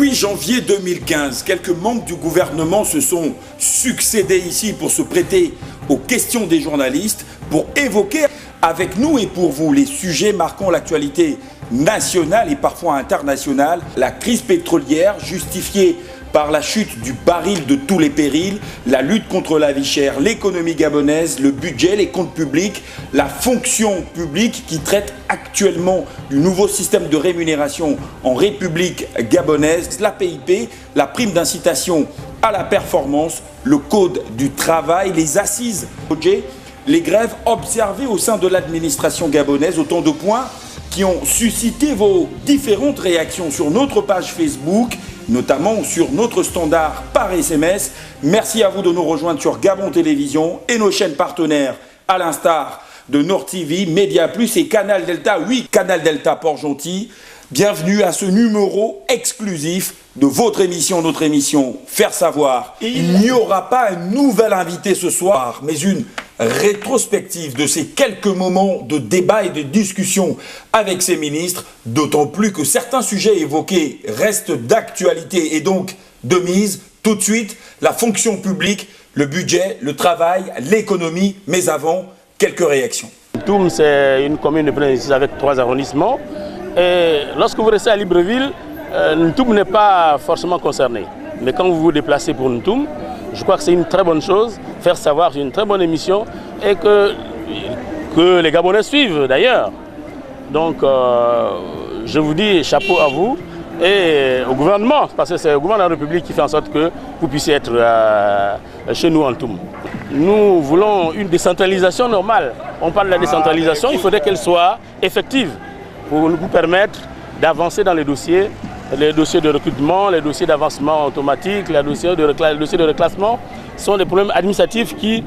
Depuis janvier 2015, quelques membres du gouvernement se sont succédés ici pour se prêter aux questions des journalistes, pour évoquer avec nous et pour vous les sujets marquant l'actualité nationale et parfois internationale. La crise pétrolière justifiée par la chute du baril de tous les périls, la lutte contre la vie chère, l'économie gabonaise, le budget, les comptes publics, la fonction publique qui traite actuellement du nouveau système de rémunération en République gabonaise, la PIP, la prime d'incitation à la performance, le code du travail, les assises, les grèves observées au sein de l'administration gabonaise, autant de points qui ont suscité vos différentes réactions sur notre page Facebook, notamment sur notre standard par SMS. Merci à vous de nous rejoindre sur Gabon Télévision et nos chaînes partenaires, à l'instar de Nord TV, Média Plus et Canal Delta. Oui, Canal Delta Port-Gentil. Bienvenue à ce numéro exclusif de votre émission, notre émission Faire Savoir. Il n'y aura pas un nouvel invité ce soir, mais une rétrospective de ces quelques moments de débat et de discussion avec ces ministres, d'autant plus que certains sujets évoqués restent d'actualité et donc de mise. Tout de suite, la fonction publique, le budget, le travail, l'économie, mais avant, quelques réactions. Ntoum, c'est une commune de Bénin avec 3 arrondissements. Et lorsque vous restez à Libreville, Ntoum n'est pas forcément concerné. Mais quand vous vous déplacez pour Ntoum, je crois que c'est une très bonne chose. Faire Savoir, c'est une très bonne émission et que les Gabonais suivent d'ailleurs. Donc, je vous dis chapeau à vous et au gouvernement, parce que c'est le gouvernement de la République qui fait en sorte que vous puissiez être chez nous en Ntoum. Nous voulons une décentralisation normale. On parle de la décentralisation, il faudrait qu'elle soit effective pour nous permettre d'avancer dans les dossiers de recrutement, les dossiers d'avancement automatique, les dossiers de reclassement sont des problèmes administratifs qui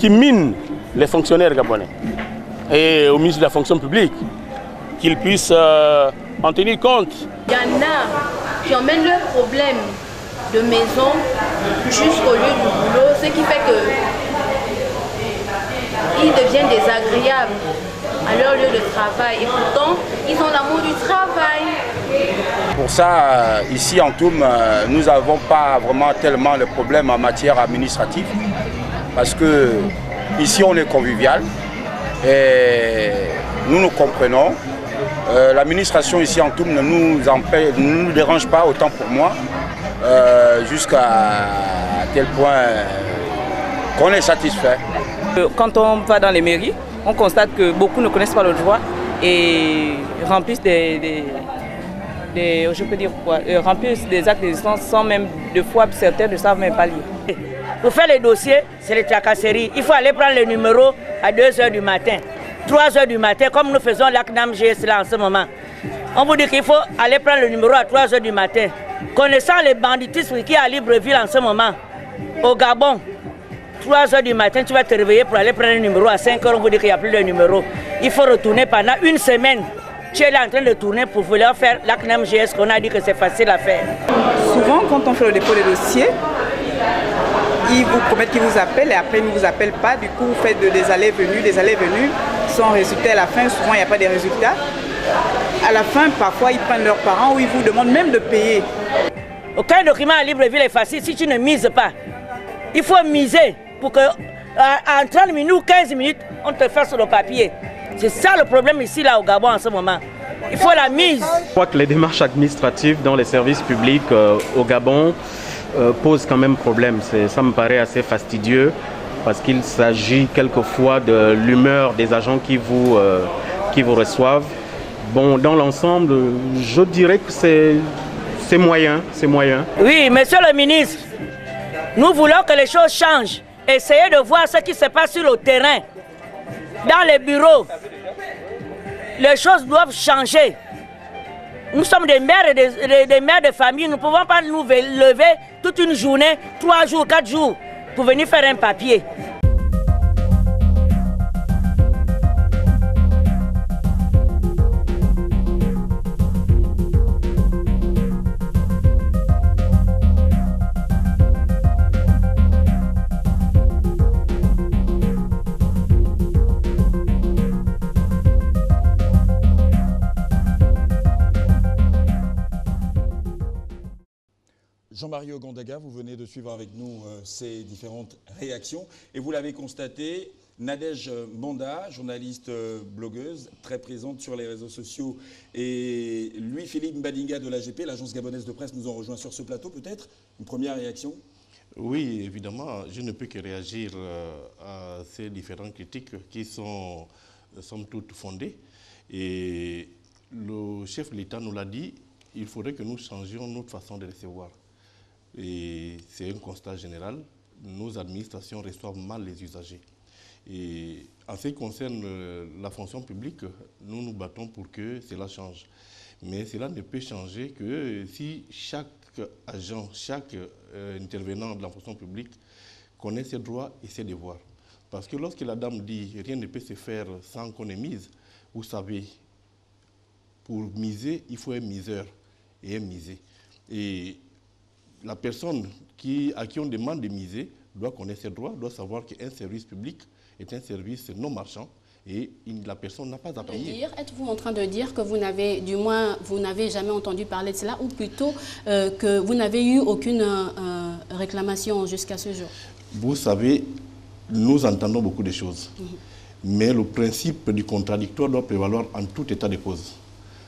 minent les fonctionnaires gabonais. Et au ministre de la fonction publique, qu'ils puissent en tenir compte. Il y en a qui emmènent leurs problèmes de maison jusqu'au lieu du boulot, ce qui fait qu'ils deviennent désagréables à leur lieu de travail et pourtant ils ont l'amour du travail. Pour ça, ici en Ntoum, nous n'avons pas vraiment tellement le problème en matière administrative parce que ici on est convivial et nous nous comprenons. L'administration ici en Ntoum ne nous dérange pas autant pour moi jusqu'à tel point qu'on est satisfait. Quand on va dans les mairies, on constate que beaucoup ne connaissent pas le droit et remplissent remplissent des actes d'existence sans même, de fois, certains ne savent même pas lire. Pour faire les dossiers, c'est les tracasseries. Il faut aller prendre le numéro à 2 h du matin, 3 h du matin, comme nous faisons l'ACNAM GS là en ce moment. On vous dit qu'il faut aller prendre le numéro à 3 h du matin. Connaissant les banditismes qui est à Libreville en ce moment, au Gabon, 3 h du matin, tu vas te réveiller pour aller prendre un numéro. À 5 h, on vous dit qu'il n'y a plus de numéro. Il faut retourner pendant une semaine. Tu es là en train de tourner pour vouloir faire l'ACNAM GS qu'on a dit que c'est facile à faire. Souvent, quand on fait le dépôt des dossiers, ils vous promettent qu'ils vous appellent et après ils ne vous appellent pas. Du coup, vous faites des allées-venues, sans résultat. À la fin, souvent, il n'y a pas de résultats. À la fin, parfois, ils prennent leurs parents ou ils vous demandent même de payer. Aucun document à Libreville est facile si tu ne mises pas. Il faut miser pour que en 30 minutes ou 15 minutes, on te fasse sur le papier. C'est ça le problème ici là au Gabon en ce moment. Il faut la mise. Je crois que les démarches administratives dans les services publics au Gabon posent quand même problème. Ça me paraît assez fastidieux parce qu'il s'agit quelquefois de l'humeur des agents qui vous reçoivent. Bon, dans l'ensemble, je dirais que c'est moyen. Oui, monsieur le ministre, nous voulons que les choses changent. Essayez de voir ce qui se passe sur le terrain, dans les bureaux. Les choses doivent changer. Nous sommes des mères et des mères de famille. Nous ne pouvons pas nous lever toute une journée, 3 jours, 4 jours, pour venir faire un papier. Jean-Marie Ogandaga, vous venez de suivre avec nous ces différentes réactions. Et vous l'avez constaté, Nadège Mbanda, journaliste blogueuse, très présente sur les réseaux sociaux, et Louis-Philippe Mbadinga de l'AGP, l'agence gabonaise de presse, nous ont rejoints sur ce plateau. Peut-être une première réaction? Oui, évidemment, je ne peux que réagir à ces différentes critiques qui sont, somme toute, fondées. Et le chef de l'État nous l'a dit, il faudrait que nous changions notre façon de recevoir. Et c'est un constat général, nos administrations reçoivent mal les usagers. Et en ce qui concerne la fonction publique, nous nous battons pour que cela change. Mais cela ne peut changer que si chaque agent, chaque intervenant de la fonction publique connaît ses droits et ses devoirs. Parce que lorsque la dame dit « rien ne peut se faire sans qu'on ait mise », vous savez, pour miser, il faut un miseur et un misé. Et la personne à qui on demande de miser doit connaître ses droits, doit savoir qu'un service public est un service non marchand et la personne n'a pas à payer. Êtes-vous en train de dire que vous n'avez, du moins, vous n'avez jamais entendu parler de cela, ou plutôt que vous n'avez eu aucune réclamation jusqu'à ce jour? Vous savez, nous entendons beaucoup de choses, mais le principe du contradictoire doit prévaloir en tout état de cause.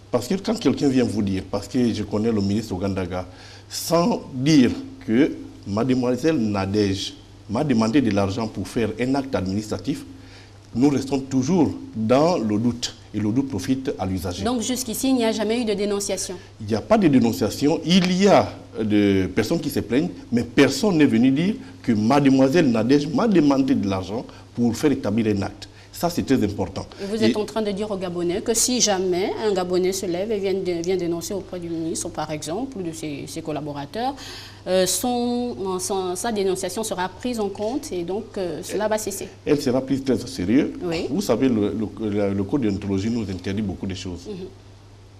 Parce que quand quelqu'un vient vous dire, parce que je connais le ministre Ogandaga, sans dire que mademoiselle Nadège m'a demandé de l'argent pour faire un acte administratif, nous restons toujours dans le doute. Et le doute profite à l'usager. Donc jusqu'ici, il n'y a jamais eu de dénonciation? Il n'y a pas de dénonciation. Il y a des personnes qui se plaignent, mais personne n'est venu dire que mademoiselle Nadège m'a demandé de l'argent pour faire établir un acte. Ça, c'est très important. Et vous êtes en train de dire aux Gabonais que si jamais un Gabonais se lève et vient dénoncer auprès du ministre, par exemple, ou de ses collaborateurs, sa dénonciation sera prise en compte et donc cela va cesser. Elle sera prise très au sérieux. Oui. Vous savez, le code de déontologie nous interdit beaucoup de choses.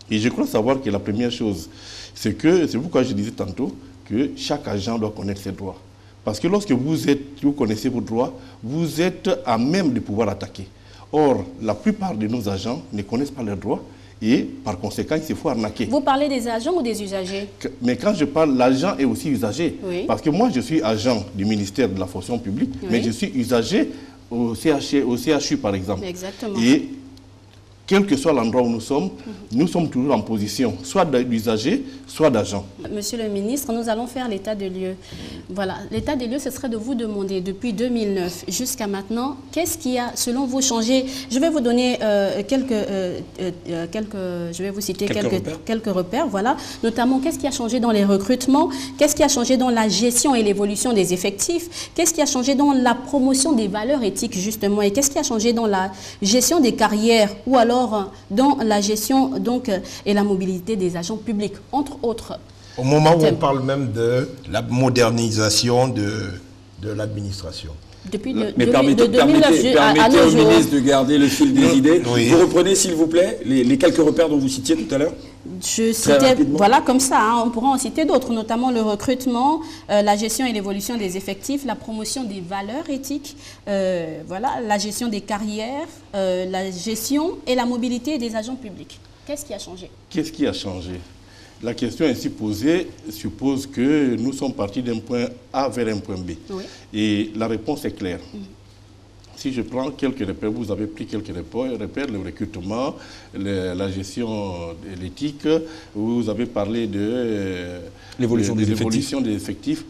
Et je crois savoir que la première chose, c'est pourquoi je disais tantôt que chaque agent doit connaître ses droits. Parce que lorsque vous connaissez vos droits, vous êtes à même de pouvoir attaquer. Or, la plupart de nos agents ne connaissent pas leurs droits et par conséquent, il se faut arnaquer. Vous parlez des agents ou des usagers? Mais quand je parle, l'agent est aussi usager. Oui. Parce que moi, je suis agent du ministère de la fonction publique, oui, mais je suis usager au CHU, par exemple. Exactement. Et quel que soit l'endroit où nous sommes toujours en position, soit d'usager, soit d'agent. Monsieur le ministre, nous allons faire l'état des lieux. Voilà, l'état des lieux, ce serait de vous demander, depuis 2009 jusqu'à maintenant, qu'est-ce qui a, selon vous, changé? Je vais vous donner je vais vous citer quelques repères, voilà. Notamment, qu'est-ce qui a changé dans les recrutements? Qu'est-ce qui a changé dans la gestion et l'évolution des effectifs? Qu'est-ce qui a changé dans la promotion des valeurs éthiques, justement? Et qu'est-ce qui a changé dans la gestion des carrières ou alors dans la gestion et la mobilité des agents publics, entre autres? Au moment où on parle même de la modernisation de l'administration. Mais permettez au ministre de garder le fil des idées. Oui. Vous reprenez, s'il vous plaît, les quelques repères dont vous citiez tout à l'heure? Je citais, voilà, comme ça, hein, on pourra en citer d'autres, notamment le recrutement, la gestion et l'évolution des effectifs, la promotion des valeurs éthiques, voilà, la gestion des carrières, la gestion et la mobilité des agents publics. Qu'est-ce qui a changé? Qu'est-ce qui a changé? La question ainsi posée suppose que nous sommes partis d'un point A vers un point B. Oui. Et la réponse est claire. Si je prends quelques repères, vous avez pris quelques repères, le recrutement, la gestion de l'éthique, vous avez parlé de l'évolution des effectifs.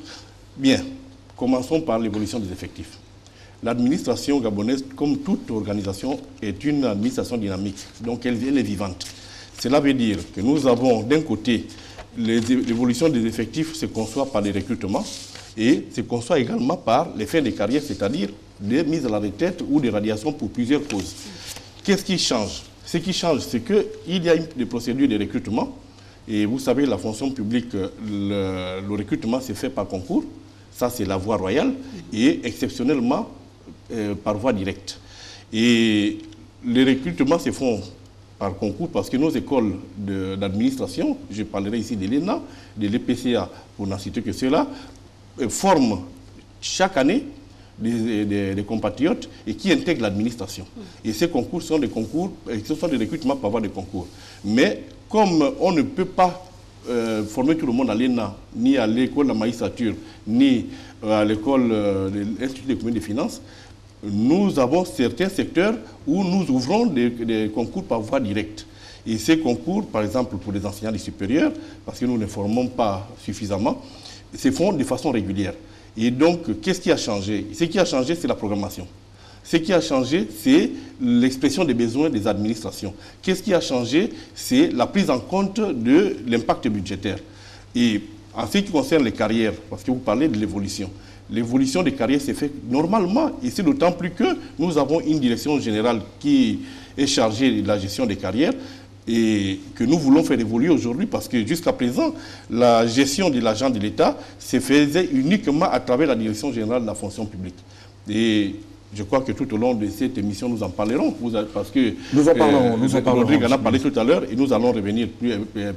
Bien, commençons par l'évolution des effectifs. L'administration gabonaise, comme toute organisation, est une administration dynamique, donc elle est vivante. Cela veut dire que nous avons d'un côté l'évolution des effectifs se conçoit par les recrutements et se conçoit également par les fins de carrière, c'est-à-dire des mises à la retraite ou des radiations pour plusieurs causes. Qu'est-ce qui change? Ce qui change, c'est qu'il y a des procédures de recrutement et vous savez, la fonction publique, le recrutement se fait par concours, ça c'est la voie royale et exceptionnellement par voie directe. Et les recrutements se font par concours parce que nos écoles d'administration, je parlerai ici de l'ENA, de l'EPCA, pour n'en citer que cela, forment chaque année des compatriotes et qui intègrent l'administration. Et ces concours sont des concours, ce sont des recrutements par voie de concours. Mais comme on ne peut pas former tout le monde à l'ENA, ni à l'école de la magistrature, ni à l'école de l'Institut d'économie et des finances. Nous avons certains secteurs où nous ouvrons des concours par voie directe. Et ces concours, par exemple pour les enseignants du supérieur, parce que nous ne formons pas suffisamment, se font de façon régulière. Et donc, qu'est-ce qui a changé? Ce qui a changé, c'est la programmation. Ce qui a changé, c'est l'expression des besoins des administrations. Qu'est-ce qui a changé? C'est la prise en compte de l'impact budgétaire. Et en ce qui concerne les carrières, parce que vous parlez de l'évolution, l'évolution des carrières s'est faite normalement, et c'est d'autant plus que nous avons une direction générale qui est chargée de la gestion des carrières, et que nous voulons faire évoluer aujourd'hui, parce que jusqu'à présent, la gestion de l'argent de l'État se faisait uniquement à travers la direction générale de la fonction publique. Et je crois que tout au long de cette émission, nous en parlerons, parce que nous en parlerons. Rodrigue en a parlé tout à l'heure, et nous allons revenir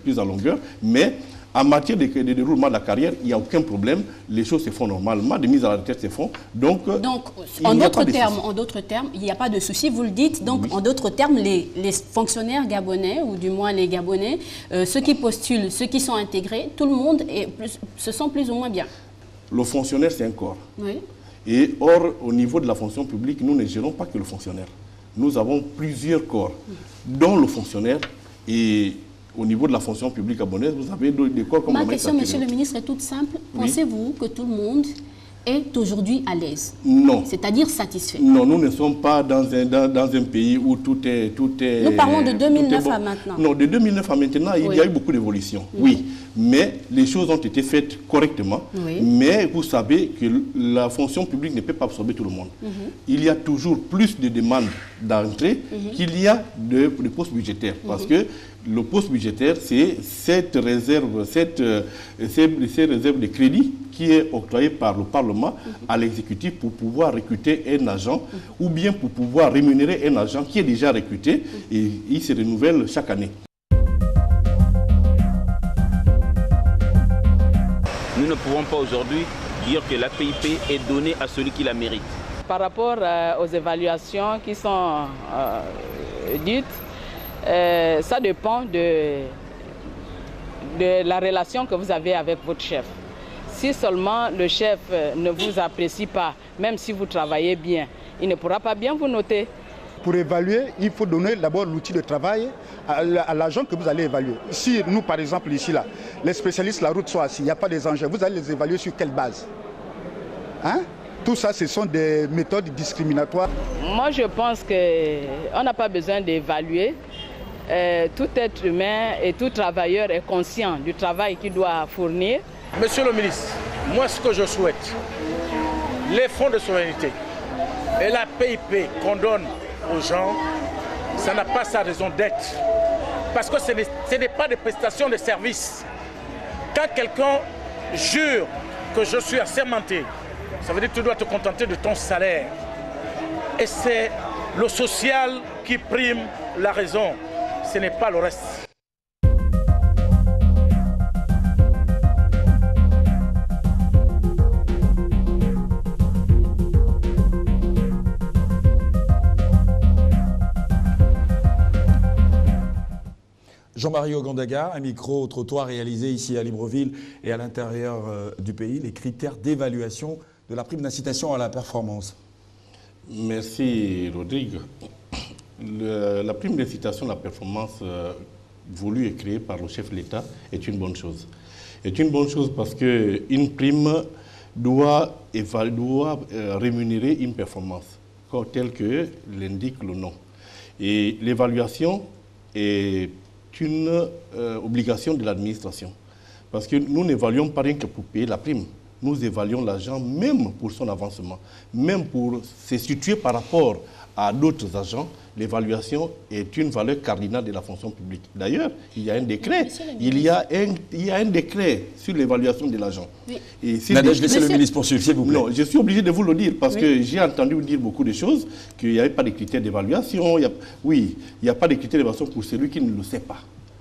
plus en longueur, mais en matière de déroulement de la carrière, il n'y a aucun problème. Les choses se font normalement, des mises à la retraite se font. Donc en d'autres termes, il n'y a pas de souci, vous le dites. Donc, oui. En d'autres termes, les fonctionnaires gabonais, ou du moins les Gabonais, ceux qui postulent, ceux qui sont intégrés, tout le monde se sent plus ou moins bien. Le fonctionnaire, c'est un corps. Oui. Et or, au niveau de la fonction publique, nous ne gérons pas que le fonctionnaire. Nous avons plusieurs corps, dont le fonctionnaire. Et au niveau de la fonction publique gabonaise, vous avez des corps comme... Ma question, monsieur le ministre, est toute simple. Oui. Pensez-vous que tout le monde est aujourd'hui à l'aise? Non. C'est-à-dire satisfait? Non, nous ne sommes pas dans un pays où tout est... Nous parlons de 2009 à maintenant. Non, de 2009 à maintenant, il y a eu beaucoup d'évolutions. Oui. Mais les choses ont été faites correctement. Oui. Mais vous savez que la fonction publique ne peut pas absorber tout le monde. Il y a toujours plus de demandes d'entrée qu'il y a de postes budgétaires. Parce que le poste budgétaire, c'est cette réserve, ces réserves de crédit qui est octroyée par le Parlement à l'exécutif pour pouvoir recruter un agent ou bien pour pouvoir rémunérer un agent qui est déjà recruté et il se renouvelle chaque année. Nous ne pouvons pas aujourd'hui dire que la PIP est donnée à celui qui la mérite. Par rapport aux évaluations qui sont dites, ça dépend de la relation que vous avez avec votre chef. Si seulement le chef ne vous apprécie pas, même si vous travaillez bien, il ne pourra pas bien vous noter. Pour évaluer, il faut donner d'abord l'outil de travail à l'agent que vous allez évaluer. Si nous, par exemple, ici, là, les spécialistes de la route sont assis, il n'y a pas des engins, vous allez les évaluer sur quelle base? Hein? Tout ça, ce sont des méthodes discriminatoires. Moi, je pense qu'on n'a pas besoin d'évaluer. Tout être humain et tout travailleur est conscient du travail qu'il doit fournir. Monsieur le ministre, moi ce que je souhaite, les fonds de souveraineté et la PIP qu'on donne aux gens, ça n'a pas sa raison d'être. Parce que ce n'est pas des prestations de services. Quand quelqu'un jure que je suis assermenté, ça veut dire que tu dois te contenter de ton salaire. Et c'est le social qui prime la raison. Ce n'est pas le reste. Jean-Marie Ogandaga, un micro-trottoir réalisé ici à Libreville et à l'intérieur du pays, les critères d'évaluation de la prime d'incitation à la performance. Merci Rodrigue. La prime d'incitation à la performance voulue et créée par le chef de l'État est une bonne chose. C'est une bonne chose parce qu'une prime doit rémunérer une performance, telle que l'indique le nom. Et l'évaluation est une obligation de l'administration. Parce que nous n'évaluons pas rien que pour payer la prime. Nous évaluons l'agent même pour son avancement, même pour se situer par rapport à d'autres agents. L'évaluation est une valeur cardinale de la fonction publique. D'ailleurs, il y a un décret. Il y a un décret sur l'évaluation de l'agent. Oui. Nadège, laissez le ministre poursuivre, s'il vous plaît. Non, je suis obligé de vous le dire parce que j'ai entendu vous dire beaucoup de choses, qu'il n'y avait pas de critères d'évaluation. Oui, il n'y a pas de critères d'évaluation pour celui qui ne le sait pas.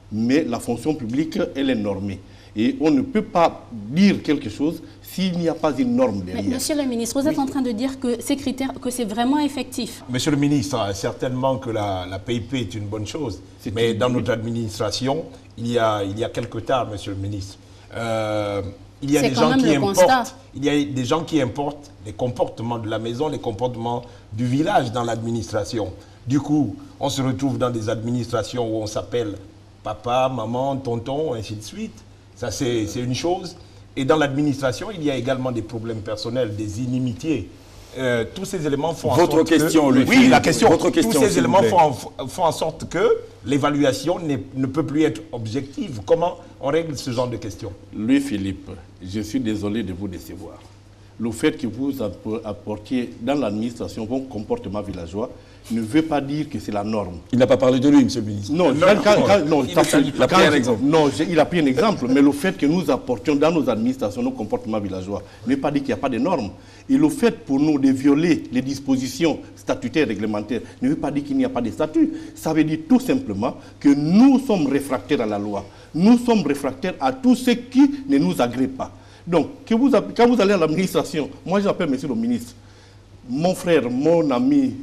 Mais la fonction publique, elle est normée. Et on ne peut pas dire quelque chose s'il n'y a pas une norme derrière. Mais monsieur le ministre, vous êtes en train de dire que ces critères, que c'est vraiment effectif. Monsieur le ministre, certainement que la PIP est une bonne chose, mais dans notre administration, il y a quelques temps, monsieur le ministre. Il y a des gens qui importent. Il y a des gens qui importent les comportements de la maison, les comportements du village dans l'administration. Du coup, on se retrouve dans des administrations où on s'appelle papa, maman, tonton, ainsi de suite. Ça, c'est une chose. Et dans l'administration, il y a également des problèmes personnels, des inimitiés. Tous ces éléments font en sorte que... Oui, la question. Tous ces éléments font en sorte que l'évaluation ne peut plus être objective. Comment on règle ce genre de questions? Louis-Philippe, je suis désolé de vous décevoir. Le fait que vous apportiez dans l'administration vos comportements villageois ne veut pas dire que c'est la norme. Il n'a pas parlé de lui, monsieur le ministre. Non, il a pris un exemple. Non, il a pris un exemple, mais le fait que nous apportions dans nos administrations nos comportements villageois ne veut pas dire qu'il n'y a pas de normes. Et le fait pour nous de violer les dispositions statutaires réglementaires ne veut pas dire qu'il n'y a pas de statut. Ça veut dire tout simplement que nous sommes réfractaires à la loi. Nous sommes réfractaires à tout ce qui ne nous agrée pas. Donc, quand vous allez à l'administration, moi j'appelle monsieur le ministre, mon frère, mon ami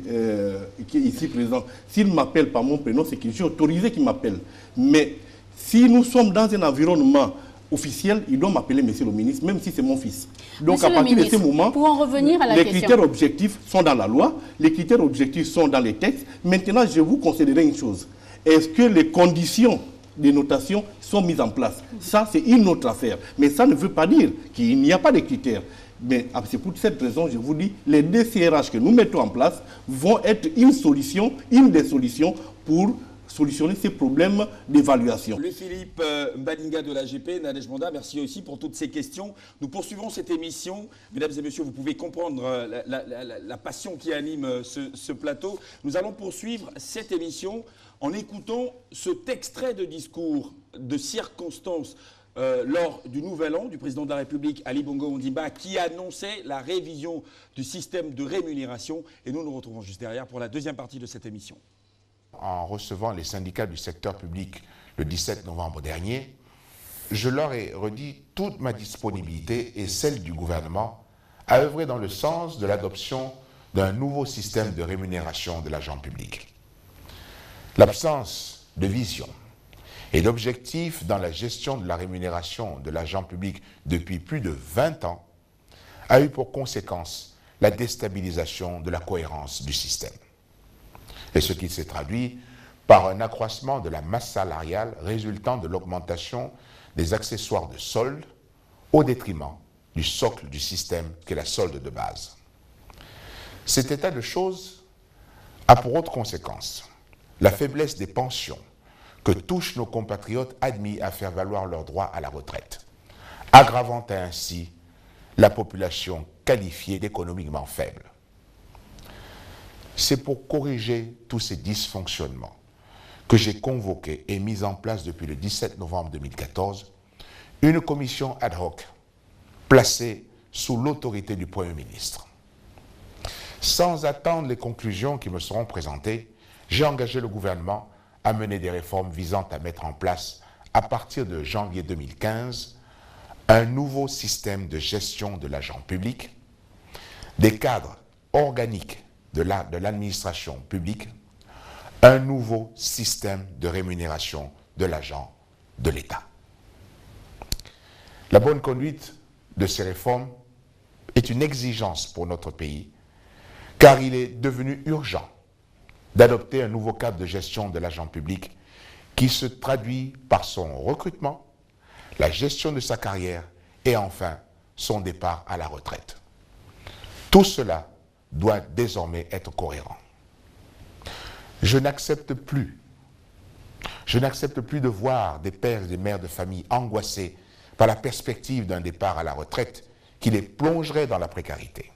qui est ici présent, s'il m'appelle par mon prénom, c'est que j'ai autorisé qu'il m'appelle. Mais si nous sommes dans un environnement officiel, il doit m'appeler monsieur le ministre, même si c'est mon fils. Donc monsieur à partir de ce moment, pour en revenir à la les question. Critères objectifs sont dans la loi, les critères objectifs sont dans les textes. Maintenant, je vous considérer une chose. Est-ce que les conditions de notation sont mises en place? Ça, c'est une autre affaire. Mais ça ne veut pas dire qu'il n'y a pas de critères. Mais c'est pour cette raison, je vous dis, les DCRH que nous mettons en place vont être une solution, une des solutions pour solutionner ces problèmes d'évaluation. Louis-Philippe Mbadinga de l'AGP, Nadège Monda, merci aussi pour toutes ces questions. Nous poursuivons cette émission. Mesdames et messieurs, vous pouvez comprendre la passion qui anime ce plateau. Nous allons poursuivre cette émission en écoutant cet extrait de discours de circonstance lors du Nouvel An du président de la République, Ali Bongo Ondimba, qui annonçait la révision du système de rémunération. Et nous nous retrouvons juste derrière pour la deuxième partie de cette émission. En recevant les syndicats du secteur public le 17 novembre dernier, je leur ai redit toute ma disponibilité et celle du gouvernement à œuvrer dans le sens de l'adoption d'un nouveau système de rémunération de l'agent public. L'absence de vision et l'objectif dans la gestion de la rémunération de l'agent public depuis plus de 20 ans a eu pour conséquence la déstabilisation de la cohérence du système. Et ce qui s'est traduit par un accroissement de la masse salariale résultant de l'augmentation des accessoires de solde au détriment du socle du système qu'est la solde de base. Cet état de choses a pour autre conséquence la faiblesse des pensions que touchent nos compatriotes admis à faire valoir leurs droits à la retraite, aggravant ainsi la population qualifiée d'économiquement faible. C'est pour corriger tous ces dysfonctionnements que j'ai convoqué et mis en place depuis le 17 novembre 2014 une commission ad hoc placée sous l'autorité du Premier ministre. Sans attendre les conclusions qui me seront présentées, j'ai engagé le gouvernement à mener des réformes visant à mettre en place, à partir de janvier 2015, un nouveau système de gestion de l'agent public, des cadres organiques de l'administration publique, un nouveau système de rémunération de l'agent de l'État. La bonne conduite de ces réformes est une exigence pour notre pays, car il est devenu urgent d'adopter un nouveau cadre de gestion de l'agent public qui se traduit par son recrutement, la gestion de sa carrière et enfin son départ à la retraite. Tout cela doit désormais être cohérent. Je n'accepte plus de voir des pères et des mères de famille angoissés par la perspective d'un départ à la retraite qui les plongerait dans la précarité.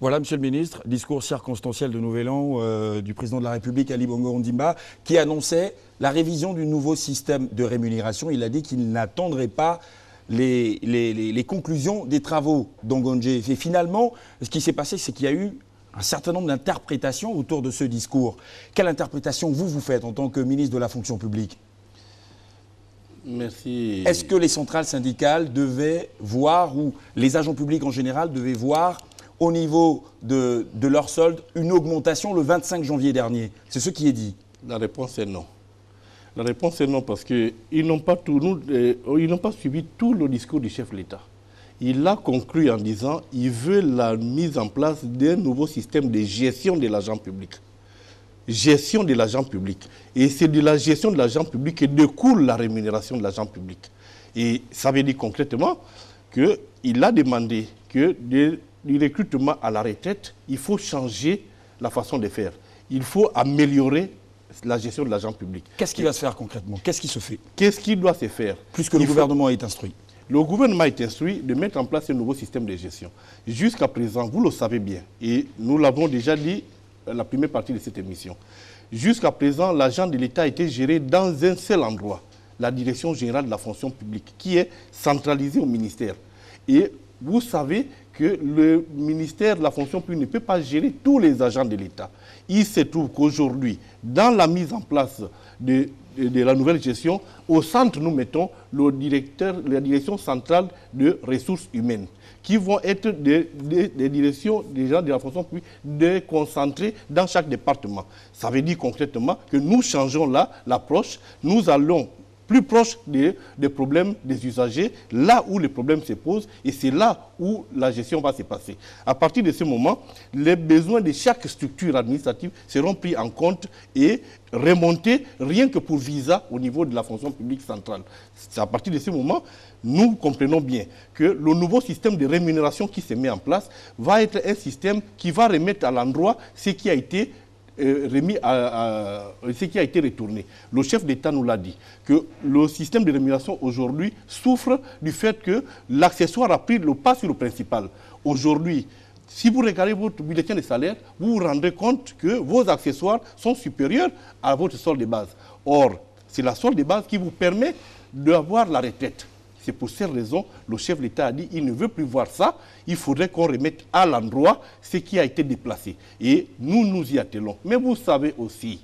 Voilà, Monsieur le Ministre, discours circonstanciel de Nouvel An du président de la République, Ali Bongo Ondimba, qui annonçait la révision du nouveau système de rémunération. Il a dit qu'il n'attendrait pas les conclusions des travaux d'Ongonje. Et finalement, ce qui s'est passé, c'est qu'il y a eu un certain nombre d'interprétations autour de ce discours. Quelle interprétation vous faites en tant que ministre de la fonction publique? Merci. Est-ce que les centrales syndicales devaient voir, ou les agents publics en général devaient voir, au niveau de leur solde, une augmentation le 25 janvier dernier? C'est ce qui est dit. La réponse est non. La réponse est non parce qu'ils n'ont pas suivi tout le discours du chef de l'État. Il a conclu en disant qu'il veut la mise en place d'un nouveau système de gestion de l'argent public. Gestion de l'argent public. Et c'est de la gestion de l'argent public que découle la rémunération de l'argent public. Et ça veut dire concrètement qu'il a demandé que du recrutement à la retraite, il faut changer la façon de faire. Il faut améliorer la gestion de l'argent public. Qu'est-ce qui va se faire concrètement? Qu'est-ce qui se fait? Qu'est-ce qui doit se faire? Puisque le gouvernement est instruit. Le gouvernement est instruit de mettre en place un nouveau système de gestion. Jusqu'à présent, vous le savez bien, et nous l'avons déjà dit la première partie de cette émission. Jusqu'à présent, l'argent de l'État a été géré dans un seul endroit, la Direction générale de la fonction publique, qui est centralisée au ministère. Et vous savez que le ministère de la fonction publique ne peut pas gérer tous les agents de l'État. Il se trouve qu'aujourd'hui, dans la mise en place de la nouvelle gestion, au centre, nous mettons la direction centrale de ressources humaines, qui vont être des directions des gens de la fonction publique déconcentrées dans chaque département. Ça veut dire concrètement que nous changeons là l'approche, nous allons plus proche des problèmes des usagers, là où les problèmes se posent, et c'est là où la gestion va se passer. À partir de ce moment, les besoins de chaque structure administrative seront pris en compte et remontés rien que pour visa au niveau de la fonction publique centrale. C'est à partir de ce moment, nous comprenons bien que le nouveau système de rémunération qui se met en place va être un système qui va remettre à l'endroit ce qui a été ce qui a été retourné. Le chef d'État nous l'a dit, que le système de rémunération aujourd'hui souffre du fait que l'accessoire a pris le pas sur le principal. Aujourd'hui, si vous regardez votre bulletin de salaire, vous vous rendrez compte que vos accessoires sont supérieurs à votre solde de base. Or, c'est la solde de base qui vous permet d'avoir la retraite. C'est pour cette raison que le chef de l'État a dit qu'il ne veut plus voir ça. Il faudrait qu'on remette à l'endroit ce qui a été déplacé. Et nous nous y attelons. Mais vous savez aussi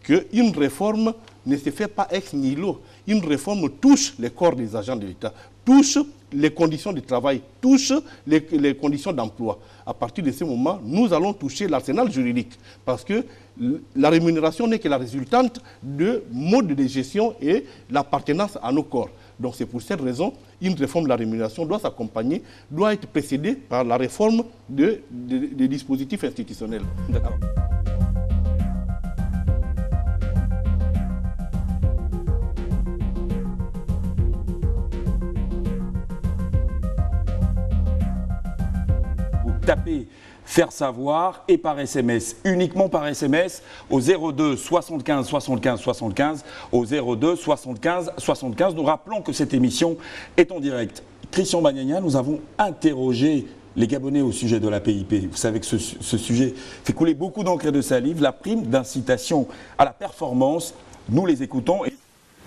qu'une réforme ne se fait pas ex nihilo. Une réforme touche les corps des agents de l'État, touche les conditions de travail, touche les conditions d'emploi. À partir de ce moment, nous allons toucher l'arsenal juridique. Parce que la rémunération n'est que la résultante de modes de gestion et l'appartenance à nos corps. Donc c'est pour cette raison, une réforme de la rémunération doit s'accompagner, doit être précédée par la réforme des dispositifs institutionnels. D'accord. Vous tapez faire savoir et par SMS, uniquement par SMS au 02 75 75 75, au 02 75 75. Nous rappelons que cette émission est en direct. Christian Bagnagna, nous avons interrogé les Gabonais au sujet de la PIP. Vous savez que ce sujet fait couler beaucoup d'encre et de salive. La prime d'incitation à la performance, nous les écoutons.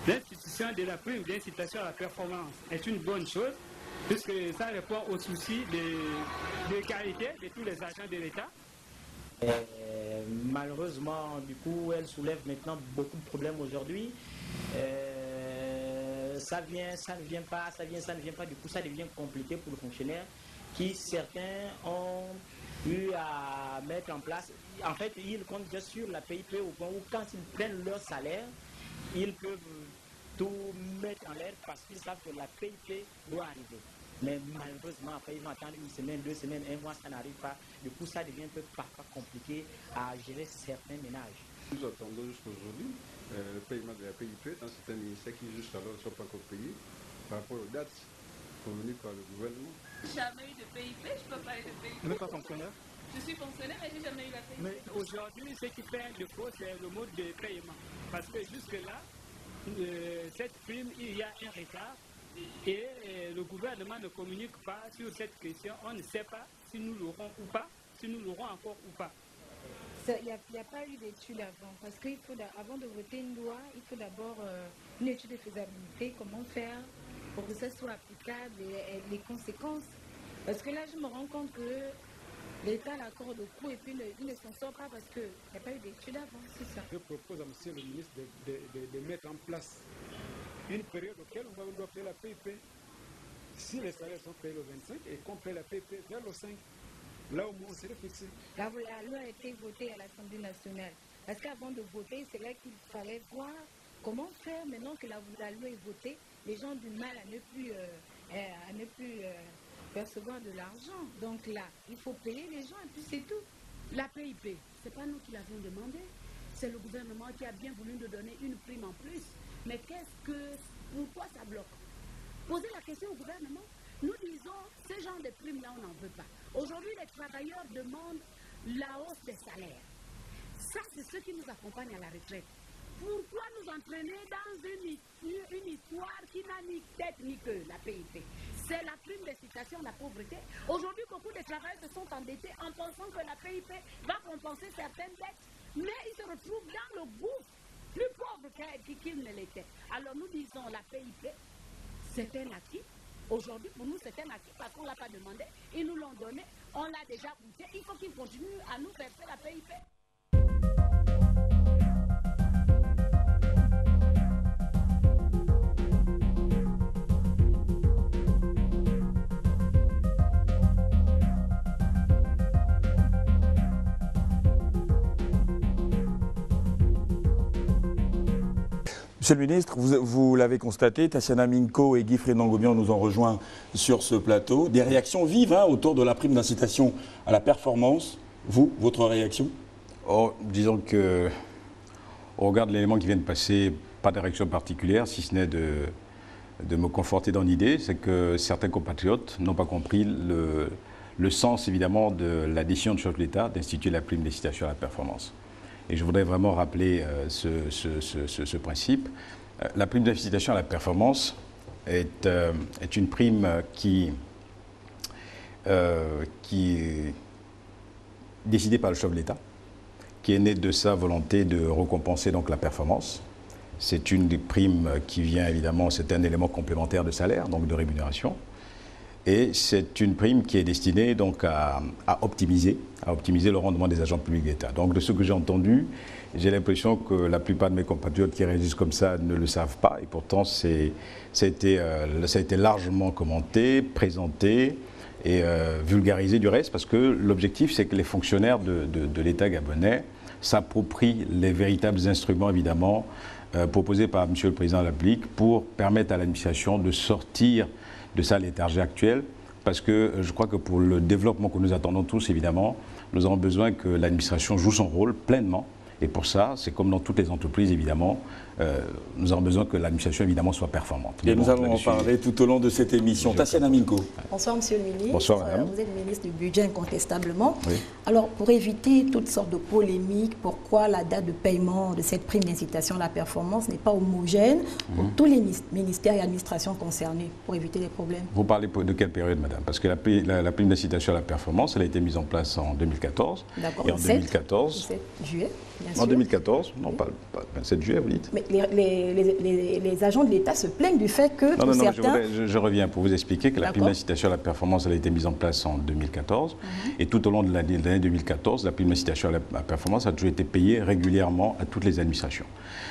L'institution de la prime d'incitation à la performance est une bonne chose, puisque ça répond aux soucis de qualité de tous les agents de l'État. Malheureusement, du coup, elle soulève maintenant beaucoup de problèmes aujourd'hui. Ça vient, ça ne vient pas, ça vient, ça ne vient pas. Du coup, ça devient compliqué pour le fonctionnaire qui, certains, ont eu à mettre en place. En fait, ils comptent juste sur la PIP au point où, quand ils prennent leur salaire, ils peuvent tout mettre en l'air parce qu'ils savent que la PIP doit arriver. Mais malheureusement, après, ils vont attendre une semaine, 2 semaines, 1 mois, ça n'arrive pas. Du coup, ça devient un peu parfois compliqué à gérer certains ménages. Nous attendons jusqu'aujourd'hui le paiement de la PIP dans certains ministères qui jusqu'alors ne sont pas encore payés par rapport aux dates convenues par le gouvernement. Jamais eu de PIP, je ne peux pas être de PIP. Vous n'êtes pas fonctionnaire? Je suis fonctionnaire, mais je n'ai jamais eu la PIP. Mais aujourd'hui, ce qui fait le faux, c'est le mode de paiement. Parce que jusque-là, cette prime, il y a un retard. Et le gouvernement ne communique pas sur cette question. On ne sait pas si nous l'aurons ou pas. si nous l'aurons encore ou pas. Il n'y a pas eu d'étude avant, parce qu'avant de voter une loi, il faut d'abord une étude de faisabilité, comment faire pour que ça soit applicable et les conséquences. Parce que là, je me rends compte que l'État l'accorde au coup et puis il ne s'en sort pas parce qu'il n'y a pas eu d'étude avant, c'est ça. Je propose à M. le ministre de mettre en place une période auquel on doit payer la PIP. Si les salaires sont payés le 25 et qu'on paye la PIP vers le 5, là au moins on serait fixé. La loi a été votée à l'Assemblée nationale. Parce qu'avant de voter, c'est là qu'il fallait voir comment faire maintenant que la loi est votée. Les gens ont du mal à ne plus percevoir de l'argent. Donc là, il faut payer les gens et puis c'est tout. La PIP, ce n'est pas nous qui l'avons demandé. C'est le gouvernement qui a bien voulu nous donner une prime en plus. Mais pourquoi ça bloque? Posez la question au gouvernement. Nous disons, ce genre de primes-là, on n'en veut pas. Aujourd'hui, les travailleurs demandent la hausse des salaires. Ça, c'est ce qui nous accompagne à la retraite. Pourquoi nous entraîner dans une histoire qui n'a ni tête ni queue, la PIP? C'est la prime d'incitation à la pauvreté. Aujourd'hui, beaucoup de travailleurs se sont endettés en pensant que la PIP va compenser certaines dettes, mais ils se retrouvent dans le gouffre, plus pauvres qu'ils ne l'étaient. Alors nous disons, la PIP, c'est un acquis. Aujourd'hui, pour nous, c'est un acquis parce qu'on ne l'a pas demandé. Ils nous l'ont donné, on l'a déjà goûté. Il faut qu'ils continuent à nous verser la PIP. Monsieur le ministre, vous l'avez constaté, Tatiana Minko et Guy Frédon-Gobian nous ont rejoints sur ce plateau. Des réactions vives autour de la prime d'incitation à la performance. Vous, votre réaction? Disons que, au regard de l'élément qui vient de passer, pas de réaction particulière, si ce n'est de me conforter dans l'idée, c'est que certains compatriotes n'ont pas compris le sens, évidemment, de la décision du chef de l'État d'instituer la prime d'incitation à la performance. Et je voudrais vraiment rappeler ce principe. La prime d'incitation à la performance est une prime qui est décidée par le chef de l'État, qui est née de sa volonté de récompenser donc la performance. C'est une des primes qui vient évidemment, c'est un élément complémentaire de salaire, donc de rémunération. Et c'est une prime qui est destinée donc à optimiser le rendement des agents publics d'État. Donc de ce que j'ai entendu, j'ai l'impression que la plupart de mes compatriotes qui réagissent comme ça ne le savent pas. Et pourtant, ça a été largement commenté, présenté et vulgarisé du reste, parce que l'objectif, c'est que les fonctionnaires de l'État gabonais s'approprient les véritables instruments, évidemment, proposés par M. le Président de la République pour permettre à l'administration de sortir de sa léthargie actuelle, parce que je crois que pour le développement que nous attendons tous, évidemment, nous avons besoin que l'administration joue son rôle pleinement. Et pour ça, c'est comme dans toutes les entreprises, évidemment, nous avons besoin que l'administration, évidemment, soit performante. Et nous allons en parler tout au long de cette émission. Tatiana Minko. Bonsoir, Monsieur le ministre. Bonsoir, madame. Vous êtes ministre du Budget, incontestablement. Oui. Alors, pour éviter toutes sortes de polémiques, pourquoi la date de paiement de cette prime d'incitation à la performance n'est pas homogène pour tous les ministères et administrations concernés, pour éviter les problèmes? Vous parlez de quelle période, madame? Parce que la prime d'incitation à la performance, elle a été mise en place en 2014. D'accord, et en 2014... 7 juillet, bien sûr. En 2014, non, pas le 27 juillet, vous dites? Mais les agents de l'État se plaignent du fait que pour certains... je reviens pour vous expliquer que la prime d'incitation à la performance, elle a été mise en place en 2014. Et tout au long de l'année 2014, la prime d'incitation à la performance a toujours été payée régulièrement à toutes les administrations.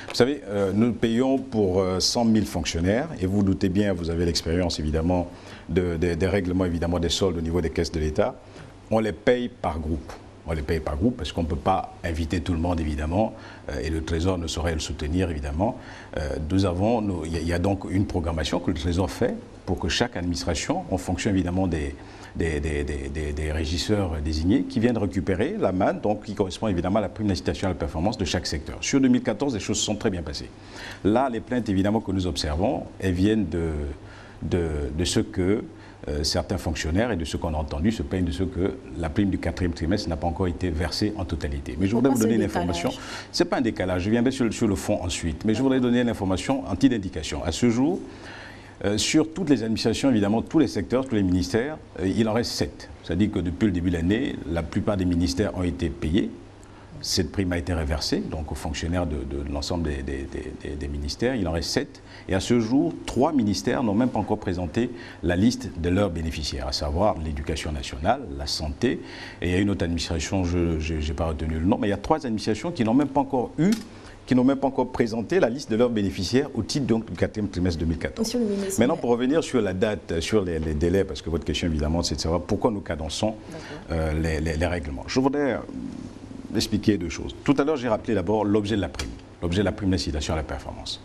Vous savez, nous payons pour 100 000 fonctionnaires, et vous doutez bien, vous avez l'expérience évidemment des règlements évidemment des soldes au niveau des caisses de l'État. On les paye par groupe. On les paye par groupe parce qu'on ne peut pas inviter tout le monde, évidemment, et le Trésor ne saurait le soutenir, évidemment. Il y a donc une programmation que le Trésor fait pour que chaque administration, en fonction évidemment des régisseurs désignés, qui viennent récupérer la manne, donc qui correspond évidemment à la prime d'incitation à la performance de chaque secteur. Sur 2014, les choses se sont très bien passées. Là, les plaintes évidemment que nous observons, elles viennent de ce que certains fonctionnaires et de ceux qu'on a entendus se plaignent de ce que la prime du 4e trimestre n'a pas encore été versée en totalité. Mais je voudrais vous donner l'information. Ce n'est pas un décalage, je viendrai sur le fond ensuite. Mais je voudrais donner l'information en titre d'indication. À ce jour, Sur toutes les administrations, évidemment, tous les secteurs, tous les ministères, il en reste 7. C'est-à-dire que depuis le début de l'année, la plupart des ministères ont été payés. Cette prime a été réversée donc aux fonctionnaires de l'ensemble des ministères. Il en reste 7. Et à ce jour, 3 ministères n'ont même pas encore présenté la liste de leurs bénéficiaires, à savoir l'éducation nationale, la santé, et il y a une autre administration, je n'ai pas retenu le nom, mais il y a 3 administrations qui n'ont même pas encore présenté la liste de leurs bénéficiaires au titre donc, du 4e trimestre 2014. Monsieur le ministre, maintenant, pour revenir sur la date, sur les délais, parce que votre question évidemment c'est de savoir pourquoi nous cadençons les règlements. Je voudrais expliquer 2 choses. Tout à l'heure, j'ai rappelé d'abord l'objet de la prime. L'objet de la prime d'incitation à la performance.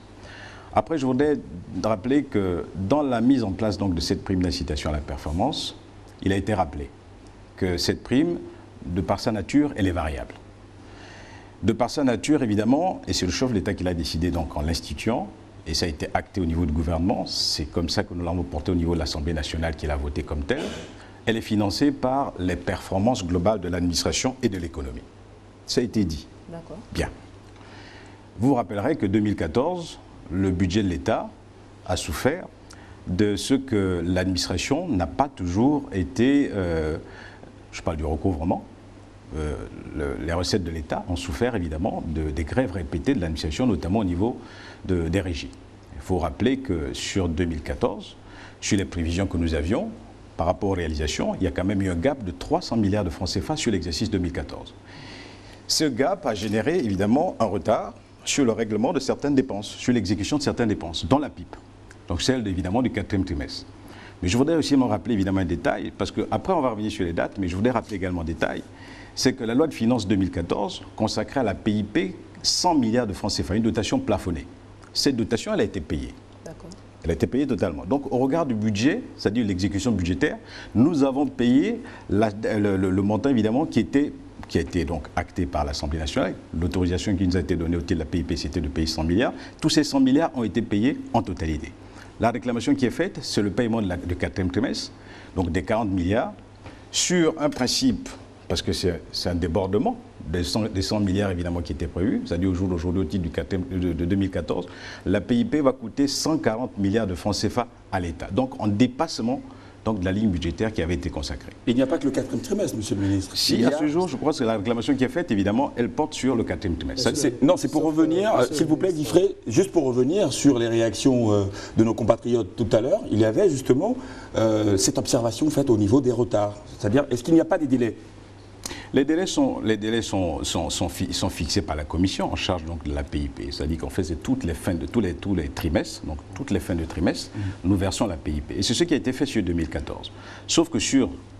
Après, je voudrais rappeler que dans la mise en place donc, de cette prime d'incitation à la performance, il a été rappelé que cette prime, de par sa nature, elle est variable. De par sa nature, évidemment, et c'est le chef de l'État qui l'a décidé donc, en l'instituant, et ça a été acté au niveau du gouvernement, c'est comme ça que nous l'avons porté au niveau de l'Assemblée nationale qui l'a voté comme telle, elle est financée par les performances globales de l'administration et de l'économie. Ça a été dit. D'accord. Bien. Vous vous rappellerez que 2014, le budget de l'État a souffert de ce que l'administration n'a pas toujours été, je parle du recouvrement, les recettes de l'État ont souffert évidemment des grèves répétées de l'administration, notamment au niveau des régies. Il faut rappeler que sur 2014, sur les prévisions que nous avions, par rapport aux réalisations, il y a quand même eu un gap de 300 milliards de francs CFA sur l'exercice 2014. Ce gap a généré évidemment un retard sur le règlement de certaines dépenses, sur l'exécution de certaines dépenses, dont la PIP, donc celle évidemment du 4e trimestre. Mais je voudrais aussi me rappeler évidemment un détail, parce qu'après on va revenir sur les dates, mais je voudrais rappeler également un détail, c'est que la loi de finances 2014 consacrait à la PIP 100 milliards de francs CFA, une dotation plafonnée. Cette dotation, elle a été payée. D'accord. Elle a été payée totalement. Donc au regard du budget, c'est-à-dire l'exécution budgétaire, nous avons payé le montant évidemment qui a été donc acté par l'Assemblée nationale. L'autorisation qui nous a été donnée au titre de la PIP, c'était de payer 100 milliards. Tous ces 100 milliards ont été payés en totalité. La réclamation qui est faite, c'est le paiement du 4e trimestre, donc des 40 milliards, sur un principe, parce que c'est un débordement des 100 milliards évidemment qui étaient prévus, c'est-à-dire au jour d'aujourd'hui, au titre de 2014, la PIP va coûter 140 milliards de francs CFA à l'État. Donc en dépassement donc, de la ligne budgétaire qui avait été consacrée. Il n'y a pas que le 4e trimestre, monsieur le ministre. Si, à ce jour, je crois que la réclamation qui est faite, évidemment, elle porte sur le 4e trimestre. Non, c'est pour revenir, s'il vous plaît, Guifré, juste pour revenir sur les réactions de nos compatriotes tout à l'heure, il y avait justement cette observation faite au niveau des retards. C'est-à-dire, est-ce qu'il n'y a pas des délais ? Les délais sont fixés par la commission en charge donc, de la PIP. C'est-à-dire qu'en fait, c'est toutes les fins de tous les trimestres, donc toutes les fins de trimestre, nous versons la PIP. Et c'est ce qui a été fait sur 2014. Sauf que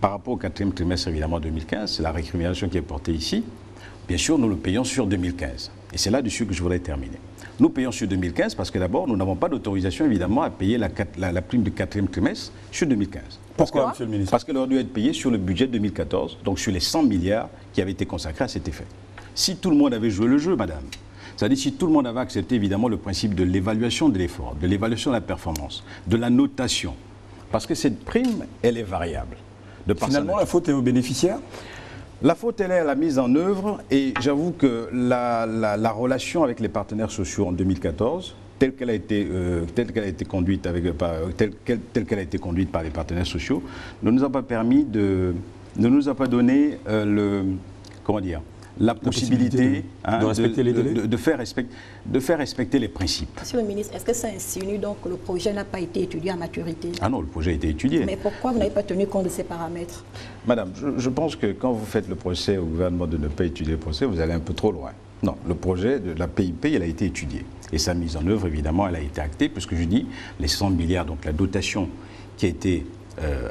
par rapport au 4e trimestre, évidemment, 2015, c'est la récrimination qui est portée ici. Bien sûr, nous le payons sur 2015. Et c'est là-dessus que je voudrais terminer. Nous payons sur 2015 parce que d'abord, nous n'avons pas d'autorisation, évidemment, à payer la prime du 4e trimestre sur 2015. Pourquoi, monsieur le ministre ? Parce qu'elle aurait dû être payée sur le budget 2014, donc sur les 100 milliards qui avaient été consacrés à cet effet. Si tout le monde avait joué le jeu, madame, c'est-à-dire si tout le monde avait accepté, évidemment, le principe de l'évaluation de l'effort, de l'évaluation de la performance, de la notation, parce que cette prime, elle est variable. Finalement, la faute est aux bénéficiaires ? La faute, elle est à la mise en œuvre, et j'avoue que la relation avec les partenaires sociaux en 2014, telle qu'elle a été conduite par les partenaires sociaux, ne nous a pas permis ne nous a pas donné la possibilité de respecter les délais, de faire respecter les principes. Monsieur le ministre, est-ce que ça insinue donc que le projet n'a pas été étudié à maturité? Ah non, le projet a été étudié. Mais pourquoi vous n'avez pas tenu compte de ces paramètres? Madame, je pense que quand vous faites le procès au gouvernement de ne pas étudier le procès, vous allez un peu trop loin. Non, le projet de la PIP, il a été étudié. Et sa mise en œuvre, évidemment, elle a été actée, puisque je dis, les 100 milliards, donc la dotation qui a été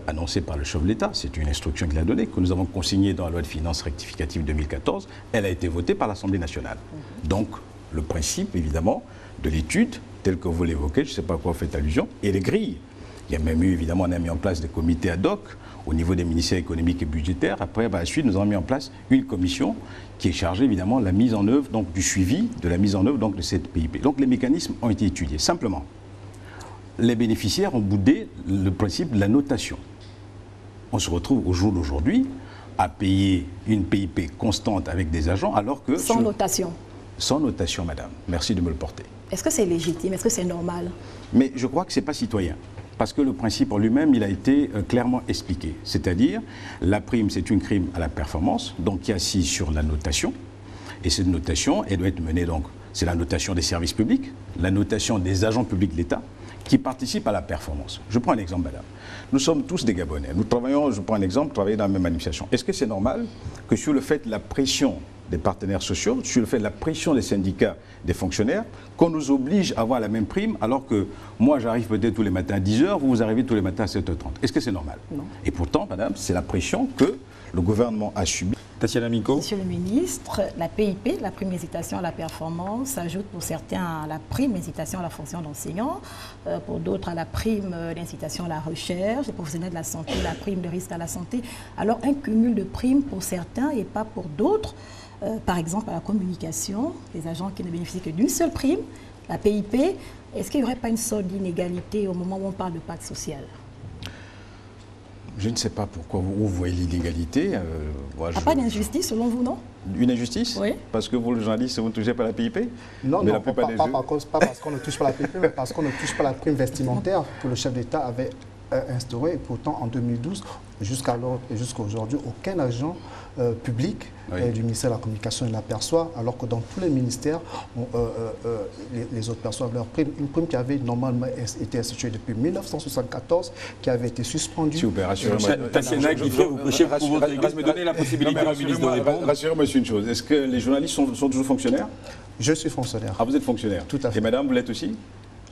annoncée par le chef de l'État, c'est une instruction qu'il a donnée, que nous avons consignée dans la loi de finances rectificative 2014, elle a été votée par l'Assemblée nationale. Donc, le principe, évidemment, de l'étude, tel que vous l'évoquez, je ne sais pas à quoi vous faites allusion, et les grilles. Il y a même eu, évidemment, on a mis en place des comités ad hoc au niveau des ministères économiques et budgétaires. Après, par la suite, nous avons mis en place une commission qui est chargée, évidemment, de la mise en œuvre, donc du suivi de la mise en œuvre donc, de cette PIP. Donc, les mécanismes ont été étudiés. Simplement, les bénéficiaires ont boudé le principe de la notation. On se retrouve au jour d'aujourd'hui à payer une PIP constante avec des agents, alors que... Sans notation. sans notation, madame. Merci de me le porter. Est-ce que c'est légitime? Est-ce que c'est normal? Mais je crois que ce n'est pas citoyen. Parce que le principe en lui-même, il a été clairement expliqué. C'est-à-dire, la prime, c'est une prime à la performance, donc qui est assise sur la notation. Et cette notation, elle doit être menée, donc, c'est la notation des services publics, la notation des agents publics de l'État, qui participent à la performance. Je prends un exemple, madame. Nous sommes tous des Gabonais. Nous travaillons, je prends un exemple, travaillons dans la même administration. Est-ce que c'est normal que sur le fait de la pression des partenaires sociaux, sur le fait de la pression des syndicats, des fonctionnaires, qu'on nous oblige à avoir la même prime, alors que moi j'arrive peut-être tous les matins à 10h, vous arrivez tous les matins à 7h30. Est-ce que c'est normal? Non. Et pourtant, madame, c'est la pression que le gouvernement a subie. Tatiana Miko. Monsieur le ministre, la PIP, la prime d'incitation à la performance, s'ajoute pour certains à la prime d'incitation à la fonction d'enseignant, pour d'autres à la prime d'incitation à la recherche, les professionnels de la santé, la prime de risque à la santé. Alors un cumul de primes pour certains et pas pour d'autres. Par exemple, à la communication, les agents qui ne bénéficient que d'une seule prime, la PIP, est-ce qu'il n'y aurait pas une sorte d'inégalité au moment où on parle de pacte social? Je ne sais pas pourquoi vous voyez l'illégalité. Pas d'injustice selon vous, non? Une injustice? Oui. Parce que vous, le journaliste, vous ne touchez pas la PIP? Non, non, pas parce qu'on ne touche pas la PIP, mais parce qu'on ne touche pas la prime vestimentaire que le chef d'État avait instaurée. Et pourtant, en 2012, jusqu'à aujourd'hui, aucun agent public du ministère de la Communication ne l'aperçoit, alors que dans tous les ministères, les autres perçoivent leur prime. Une prime qui avait normalement été instituée depuis 1974, qui avait été suspendue. Super, rassurez-moi. Tatiana Guifré, vous me donner la possibilité au ministre de répondre. Rassurez-moi sur une chose, est-ce que les journalistes sont toujours fonctionnaires? Je suis fonctionnaire. Ah, vous êtes fonctionnaire? Tout à fait. Et madame, vous l'êtes aussi?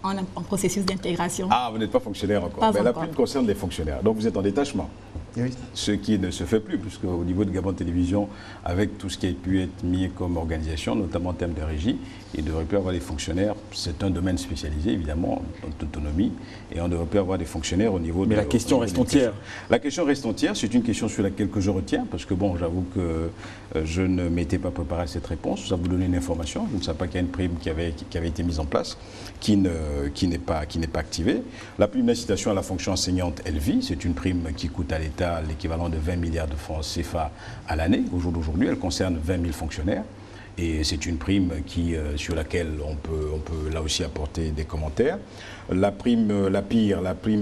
En processus d'intégration. Ah, vous n'êtes pas fonctionnaire encore. Mais la prime concerne les fonctionnaires. Donc vous êtes en détachement. Oui. Ce qui ne se fait plus, puisque au niveau de Gabon Télévision, avec tout ce qui a pu être mis comme organisation, notamment en termes de régie, il devrait plus avoir des fonctionnaires. C'est un domaine spécialisé, évidemment, d'autonomie, et on devrait plus avoir des fonctionnaires au niveau de... Mais la question reste entière. La question reste entière. C'est une question sur laquelle que je retiens, parce que bon, j'avoue que je ne m'étais pas préparé à cette réponse. Ça vous donner une information. Je ne savais pas qu'il y a une prime qui avait été mise en place, qui n'est pas activée. La prime d'incitation à la fonction enseignante, elle vit. C'est une prime qui coûte à l'État l'équivalent de 20 milliards de francs CFA à l'année. Au jour d'aujourd'hui, elle concerne 20 000 fonctionnaires. Et c'est une prime sur laquelle on peut là aussi apporter des commentaires. La prime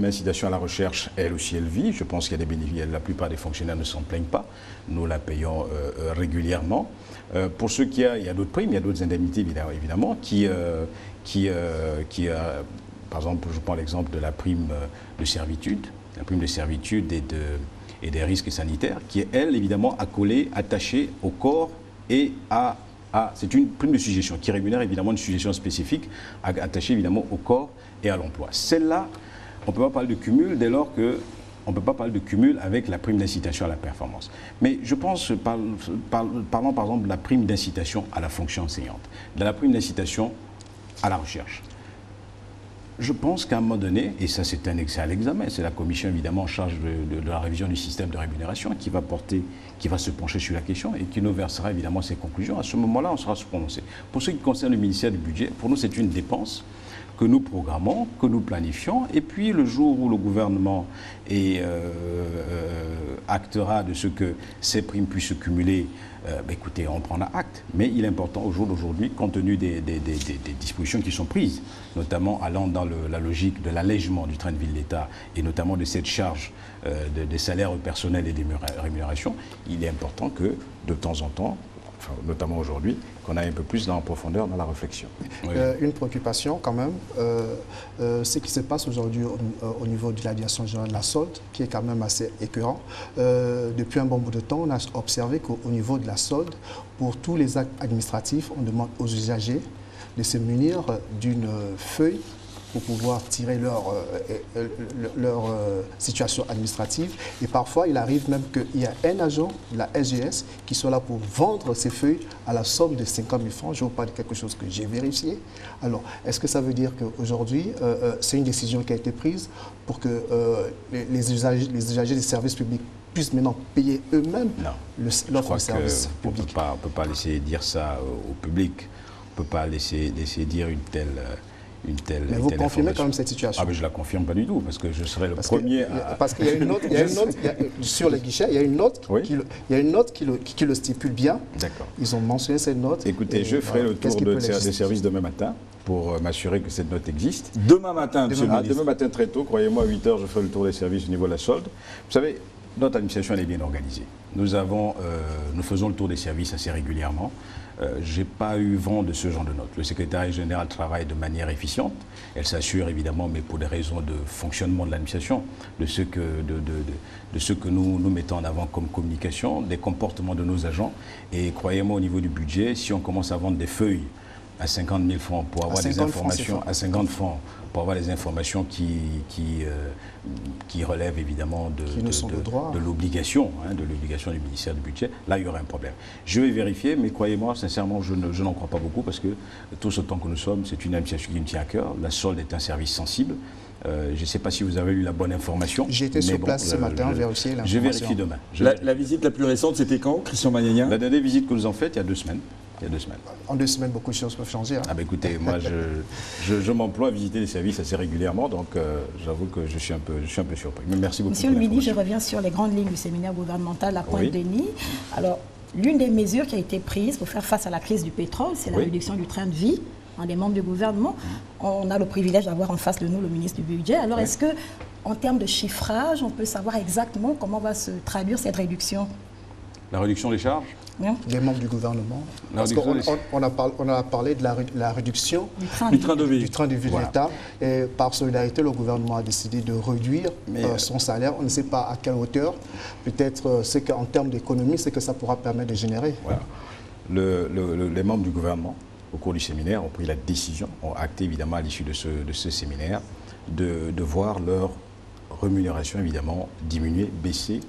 d'incitation à la recherche, elle aussi, elle vit. Je pense qu'il y a des bénéfices. La plupart des fonctionnaires ne s'en plaignent pas. Nous la payons régulièrement. Pour ceux il y a d'autres primes, il y a d'autres indemnités, évidemment, par exemple, je prends l'exemple de la prime de servitude. La prime de servitude et des risques sanitaires, qui est, elle, évidemment, attachée au corps et c'est une prime de suggestion qui rémunère évidemment une suggestion spécifique attachée évidemment au corps et à l'emploi. Celle-là, on ne peut pas parler de cumul dès lors que on ne peut pas parler de cumul avec la prime d'incitation à la performance. Mais je pense, parlons par exemple de la prime d'incitation à la fonction enseignante, de la prime d'incitation à la recherche. Je pense qu'à un moment donné, et ça c'est à l'examen, c'est la commission évidemment en charge de la révision du système de rémunération qui va se pencher sur la question et qui nous versera évidemment ses conclusions. À ce moment-là, on sera se prononcer. Pour ce qui concerne le ministère du Budget, pour nous c'est une dépense que nous programmons, que nous planifions, et puis le jour où le gouvernement actera de ce que ces primes puissent se cumuler, écoutez, on prendra acte. Mais il est important au jour d'aujourd'hui, compte tenu des dispositions qui sont prises, notamment allant dans la logique de l'allègement du train de vie de l'État, et notamment de cette charge des salaires personnels et des rémunérations, il est important que, de temps en temps, notamment aujourd'hui, qu'on aille un peu plus en profondeur dans la réflexion. Oui. Une préoccupation quand même, ce qui se passe aujourd'hui au niveau de la direction générale de la solde, qui est quand même assez écœurant. Depuis un bon bout de temps, on a observé qu'au niveau de la solde, pour tous les actes administratifs, on demande aux usagers de se munir d'une feuille pour pouvoir tirer leur situation administrative. Et parfois, il arrive même qu'il y a un agent de la SGS qui soit là pour vendre ces feuilles à la somme de 50 000 francs. Je vous parle de quelque chose que j'ai vérifié. Alors, est-ce que ça veut dire qu'aujourd'hui, c'est une décision qui a été prise pour que les usagers des services publics puissent maintenant payer eux-mêmes l'offre de service public? On ne peut pas laisser dire ça au public. On ne peut pas laisser dire une Mais vous confirmez quand même cette situation? Ah, mais je la confirme pas du tout, parce que je serai le premier à... Parce qu'il y a une note, sur les guichets, il y a une note, qui le stipule bien. D'accord. Ils ont mentionné cette note. Écoutez, je ferai le tour des services demain matin pour m'assurer que cette note existe. Demain matin, monsieur le ministre. Demain matin très tôt, croyez-moi, à 8 h, je ferai le tour des services au niveau de la solde. Vous savez, notre administration, elle est bien organisée. Nous faisons le tour des services assez régulièrement. Je n'ai pas eu vent de ce genre de notes. Le secrétariat général travaille de manière efficiente. Elle s'assure évidemment, mais pour des raisons de fonctionnement de l'administration, de ce que nous mettons en avant comme communication, des comportements de nos agents. Et croyez-moi, au niveau du budget, si on commence à vendre des feuilles à 50 000 francs pour avoir des informations, à 50 francs pour avoir des informations qui relèvent évidemment de l'obligation du ministère du budget, là il y aurait un problème. Je vais vérifier, mais croyez-moi, sincèrement, je n'en crois pas beaucoup parce que tout ce temps que nous sommes, c'est une administration qui me tient à cœur. La solde est un service sensible. Je ne sais pas si vous avez eu la bonne information. J'ai été sur place ce matin, vérifier l'information. Je vérifie demain. La visite la plus récente, c'était quand, Christian Magnagna? La dernière visite que nous avons faite, il y a 2 semaines. En 2 semaines, beaucoup de choses peuvent changer. Hein. Ah bah écoutez, moi je m'emploie à visiter les services assez régulièrement, donc j'avoue que je suis un peu surpris. Mais merci beaucoup. Monsieur le ministre, je reviens sur les grandes lignes du séminaire gouvernemental à Pointe-Denis. Alors, l'une des mesures qui a été prise pour faire face à la crise du pétrole, c'est la réduction du train de vie des membres du gouvernement. On a le privilège d'avoir en face de nous le ministre du Budget. Alors, est-ce que, en termes de chiffrage, on peut savoir exactement comment va se traduire cette réduction? La réduction des charges? Les membres du gouvernement. Parce qu'on a parlé de la réduction du train de vie de l'État. Et par solidarité, le gouvernement a décidé de réduire son salaire. On ne sait pas à quelle hauteur. Peut-être c'est qu'en termes d'économie, c'est que ça pourra permettre de générer. Voilà. Les membres du gouvernement, au cours du séminaire, ont pris la décision, ont acté évidemment à l'issue de ce séminaire, de voir leur rémunération évidemment diminuer, baisser.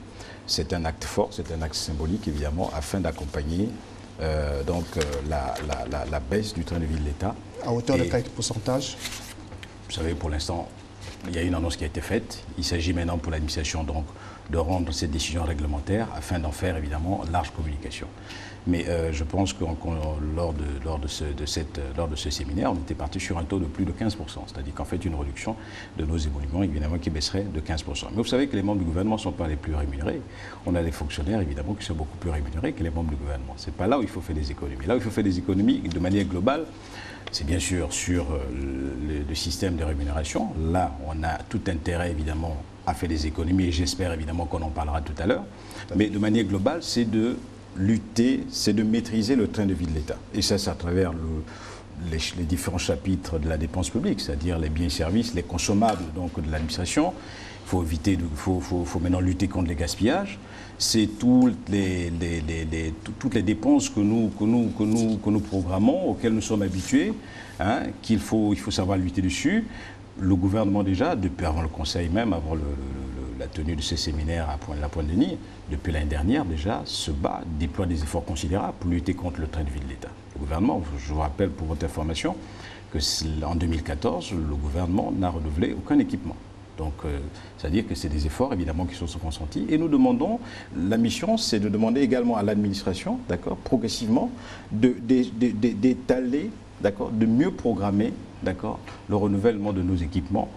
C'est un acte fort, c'est un acte symbolique, évidemment, afin d'accompagner la baisse du train de vie de l'État. À hauteur de quel pourcentage? Vous savez, pour l'instant, il y a une annonce qui a été faite. Il s'agit maintenant pour l'administration donc de rendre cette décision réglementaire afin d'en faire, évidemment, large communication. Mais je pense que lors de ce séminaire, on était parti sur un taux de plus de 15%. C'est-à-dire qu'en fait, une réduction de nos émoluments, évidemment, qui baisserait de 15%. Mais vous savez que les membres du gouvernement ne sont pas les plus rémunérés. On a des fonctionnaires, évidemment, qui sont beaucoup plus rémunérés que les membres du gouvernement. Ce n'est pas là où il faut faire des économies. Là où il faut faire des économies, de manière globale, c'est bien sûr sur le système de rémunération. Là, on a tout intérêt, évidemment, à faire des économies, et j'espère, évidemment, qu'on en parlera tout à l'heure. Mais de manière globale, c'est de lutter, c'est de maîtriser le train de vie de l'État. Et ça, c'est à travers les différents chapitres de la dépense publique, c'est-à-dire les biens et services, les consommables donc, de l'administration. Il faut maintenant lutter contre les gaspillages. C'est toutes les dépenses que nous programmons, auxquelles nous sommes habitués, qu'il faut savoir lutter dessus. Le gouvernement déjà, depuis avant le Conseil même, avant la tenue de ce séminaire à Pointe-Denis, depuis l'année dernière déjà, se bat, déploie des efforts considérables pour lutter contre le train de vie de l'État. Le gouvernement, je vous rappelle pour votre information, qu'en 2014, le gouvernement n'a renouvelé aucun équipement. Donc, c'est-à-dire que c'est des efforts, évidemment, qui sont consentis. Et nous demandons, la mission, c'est de demander également à l'administration, d'accord, progressivement, d'étaler, d'accord, de mieux programmer, d'accord, le renouvellement de nos équipements,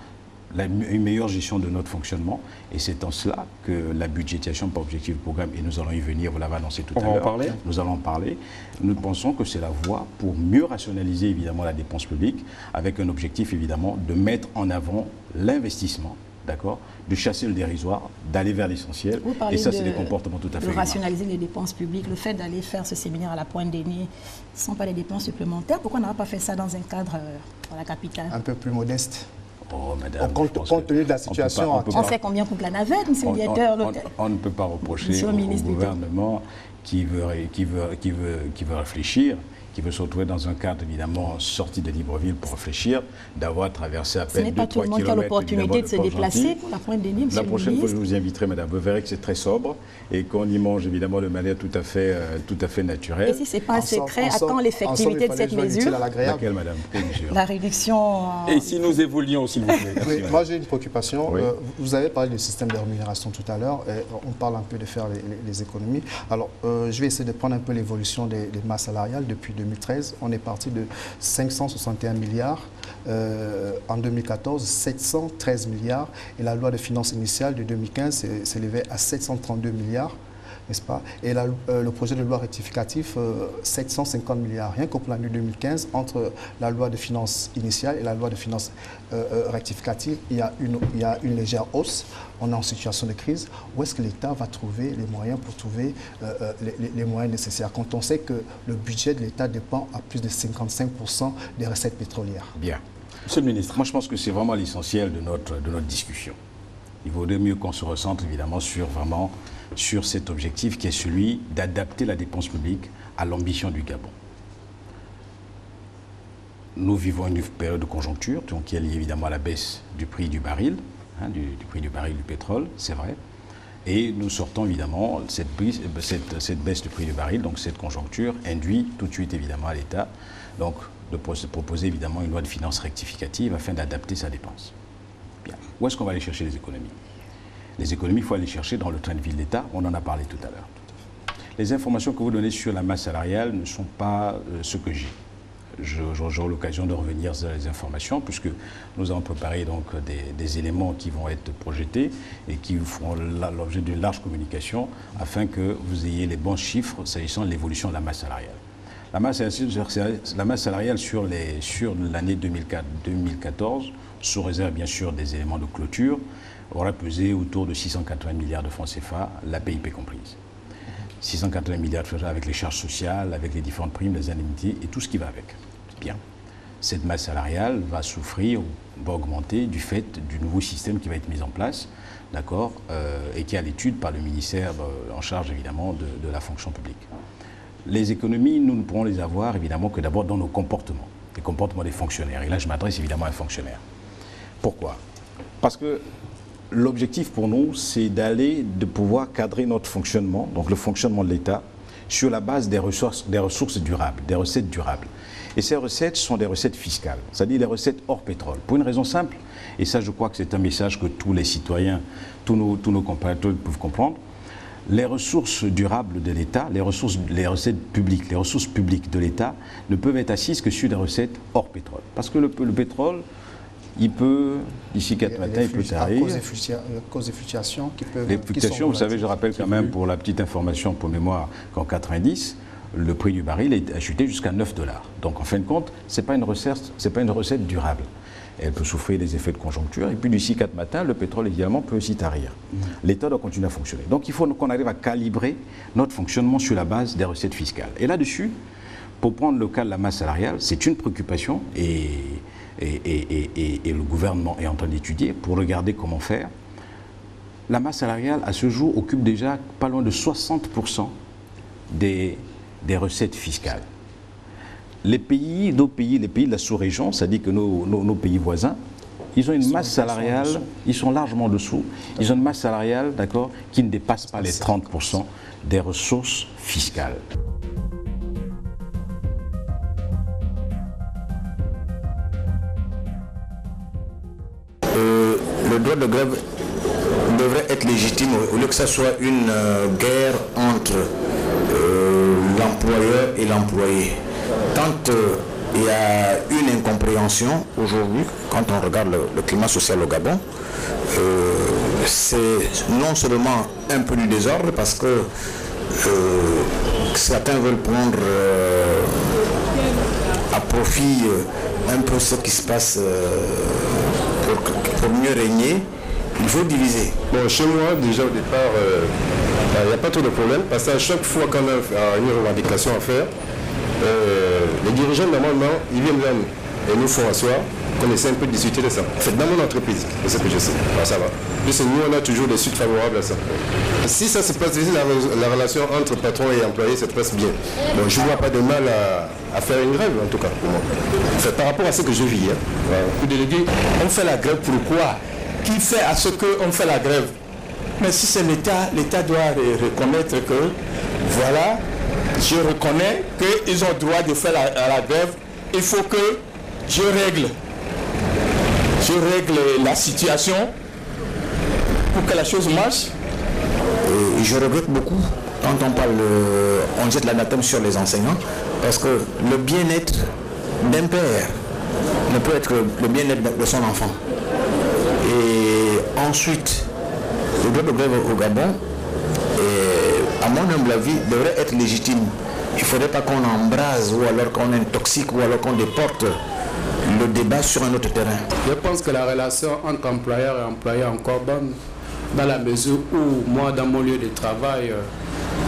une meilleure gestion de notre fonctionnement. Et c'est en cela que la budgétisation par objectif du programme, et nous allons y venir, vous l'avez annoncé tout à l'heure. Nous allons en parler. Nous pensons que c'est la voie pour mieux rationaliser évidemment la dépense publique, avec un objectif évidemment de mettre en avant l'investissement, d'accord, de chasser le dérisoire, d'aller vers l'essentiel. Et ça, c'est des comportements tout à fait de rationaliser les dépenses publiques. Le fait d'aller faire ce séminaire à la Pointe-Denis, ce ne sont pas des dépenses supplémentaires. Pourquoi on n'aura pas fait ça dans un cadre dans la capitale? Un peu plus modeste. Oh, madame, compte tenu de la situation. On sait combien coûte la navette, monsieur le directeur. On ne peut pas reprocher au gouvernement qui veut réfléchir, qui veut se retrouver dans un cadre évidemment sorti de Libreville pour réfléchir, d'avoir traversé à peine 2-3 km. Ce n'est pas tout le monde qui a l'opportunité de se déplacer pour la Pointe-Denis, monsieur le ministre. La prochaine fois, je vous inviterai, madame. Vous verrez que c'est très sobre et qu'on y mange évidemment de manière tout à fait naturelle. Et si ce n'est pas un secret, à quand l'effectivité de cette mesure? Laquelle, madame? La réduction... Et si nous évoluions, s'il vous plaît. Oui, moi, j'ai une préoccupation. Oui. Vous avez parlé du système de rémunération tout à l'heure. On parle un peu de faire les économies. Alors, je vais essayer de prendre un peu l'évolution des masses salariales depuis 2013, on est parti de 561 milliards en 2014 713 milliards et la loi de finances initiale de 2015 s'élevait à 732 milliards. N'est-ce pas? Et le projet de loi rectificatif, 750 milliards. Rien qu'au plan de 2015, entre la loi de finances initiale et la loi de finances rectificative, il y a une légère hausse. On est en situation de crise. Où est-ce que l'État va trouver les moyens pour trouver les moyens nécessaires quand on sait que le budget de l'État dépend à plus de 55% des recettes pétrolières? Bien. Monsieur le ministre, moi je pense que c'est vraiment l'essentiel de notre discussion. Il vaudrait mieux qu'on se recentre évidemment sur cet objectif qui est celui d'adapter la dépense publique à l'ambition du Gabon. Nous vivons une période de conjoncture, donc qui est liée évidemment à la baisse du prix du baril, du prix du baril du pétrole, c'est vrai. Et nous sortons évidemment cette baisse du prix du baril, donc cette conjoncture induit tout de suite évidemment à l'État donc de proposer évidemment une loi de finances rectificative afin d'adapter sa dépense. Bien. Où est-ce qu'on va aller chercher les économies? Les économies, il faut aller chercher dans le train de vie de l'État. On en a parlé tout à l'heure. Les informations que vous donnez sur la masse salariale ne sont pas ce que j'ai. J'aurai l'occasion de revenir sur les informations puisque nous avons préparé donc des éléments qui vont être projetés et qui feront l'objet d'une large communication afin que vous ayez les bons chiffres s'agissant de l'évolution de la masse salariale. La masse salariale sur l'année 2014, sous réserve bien sûr des éléments de clôture, aura pesé autour de 680 milliards de francs CFA, la PIP comprise. 680 milliards de francs CFA avec les charges sociales, avec les différentes primes, les indemnités et tout ce qui va avec. Bien. Cette masse salariale va souffrir, va augmenter du fait du nouveau système qui va être mis en place, d'accord, et qui est à l'étude par le ministère en charge évidemment de la fonction publique. Les économies, nous ne pourrons les avoir évidemment que d'abord dans nos comportements, les comportements des fonctionnaires. Et là, je m'adresse évidemment à un fonctionnaire. Pourquoi? Parce que l'objectif pour nous, c'est de pouvoir cadrer notre fonctionnement, donc le fonctionnement de l'État, sur la base des ressources durables, des recettes durables. Et ces recettes sont des recettes fiscales, c'est-à-dire les recettes hors pétrole. Pour une raison simple, et ça je crois que c'est un message que tous les citoyens, tous nos compatriotes peuvent comprendre, les ressources durables de l'État, les recettes publiques, les ressources publiques de l'État ne peuvent être assises que sur des recettes hors pétrole. Parce que le pétrole, il peut, d'ici 4 matins, il peut tarir. Cause des fluctuations qui peuvent... Les fluctuations, vous savez, je rappelle quand même, pour la petite information, pour mémoire, qu'en 90, le prix du baril a chuté jusqu'à 9 $. Donc, en fin de compte, ce n'est pas une recette durable. Elle peut souffrir des effets de conjoncture. Et puis, d'ici 4 matins, le pétrole, évidemment, peut aussi tarir. L'État doit continuer à fonctionner. Donc, il faut qu'on arrive à calibrer notre fonctionnement sur la base des recettes fiscales. Et là-dessus, pour prendre le cas de la masse salariale, c'est une préoccupation et le gouvernement est en train d'étudier pour regarder comment faire. La masse salariale, à ce jour, occupe déjà pas loin de 60% des recettes fiscales. Les pays de la sous-région, c'est-à-dire que nos pays voisins, ils ont une masse salariale, ils sont largement en dessous, ils ont une masse salariale, d'accord, qui ne dépasse pas les 30% des ressources fiscales. Le droit de grève devrait être légitime au lieu que ça soit une guerre entre l'employeur et l'employé. Quand il y a une incompréhension aujourd'hui, quand on regarde le climat social au Gabon, c'est non seulement un peu du désordre parce que certains veulent prendre à profit un peu ce qui se passe pour mieux régner, il faut diviser. Bon, chez moi, déjà au départ, il n'y a pas trop de problème, parce qu'à chaque fois qu'on a une revendication à faire, les dirigeants, normalement, ils viennent là et nous font asseoir, qu'on essaie un peu de discuter de ça. C'est dans mon entreprise, c'est ce que je sais. Alors, ça va. Plus nous, on a toujours des suites favorables à ça. Si ça se passe, la relation entre patron et employé se passe bien. Bon, je ne vois pas de mal à faire une grève, en tout cas, pour moi. C'est par rapport à ce que je vis. On fait la grève pourquoi? Qui fait à ce qu'on fait la grève? Mais si c'est l'État, l'État doit reconnaître que, voilà, je reconnais qu'ils ont le droit de faire la grève. Il faut que je règle la situation pour que la chose marche. Et je regrette beaucoup quand on jette l'anathème sur les enseignants, parce que le bien-être d'un père, ne peut être le bien-être de son enfant. Et ensuite, le droit de grève au Gabon, à mon humble avis, devrait être légitime. Il ne faudrait pas qu'on embrase ou alors qu'on intoxique ou alors qu'on déporte le débat sur un autre terrain. Je pense que la relation entre employeur et employé est encore bonne, dans la mesure où moi, dans mon lieu de travail,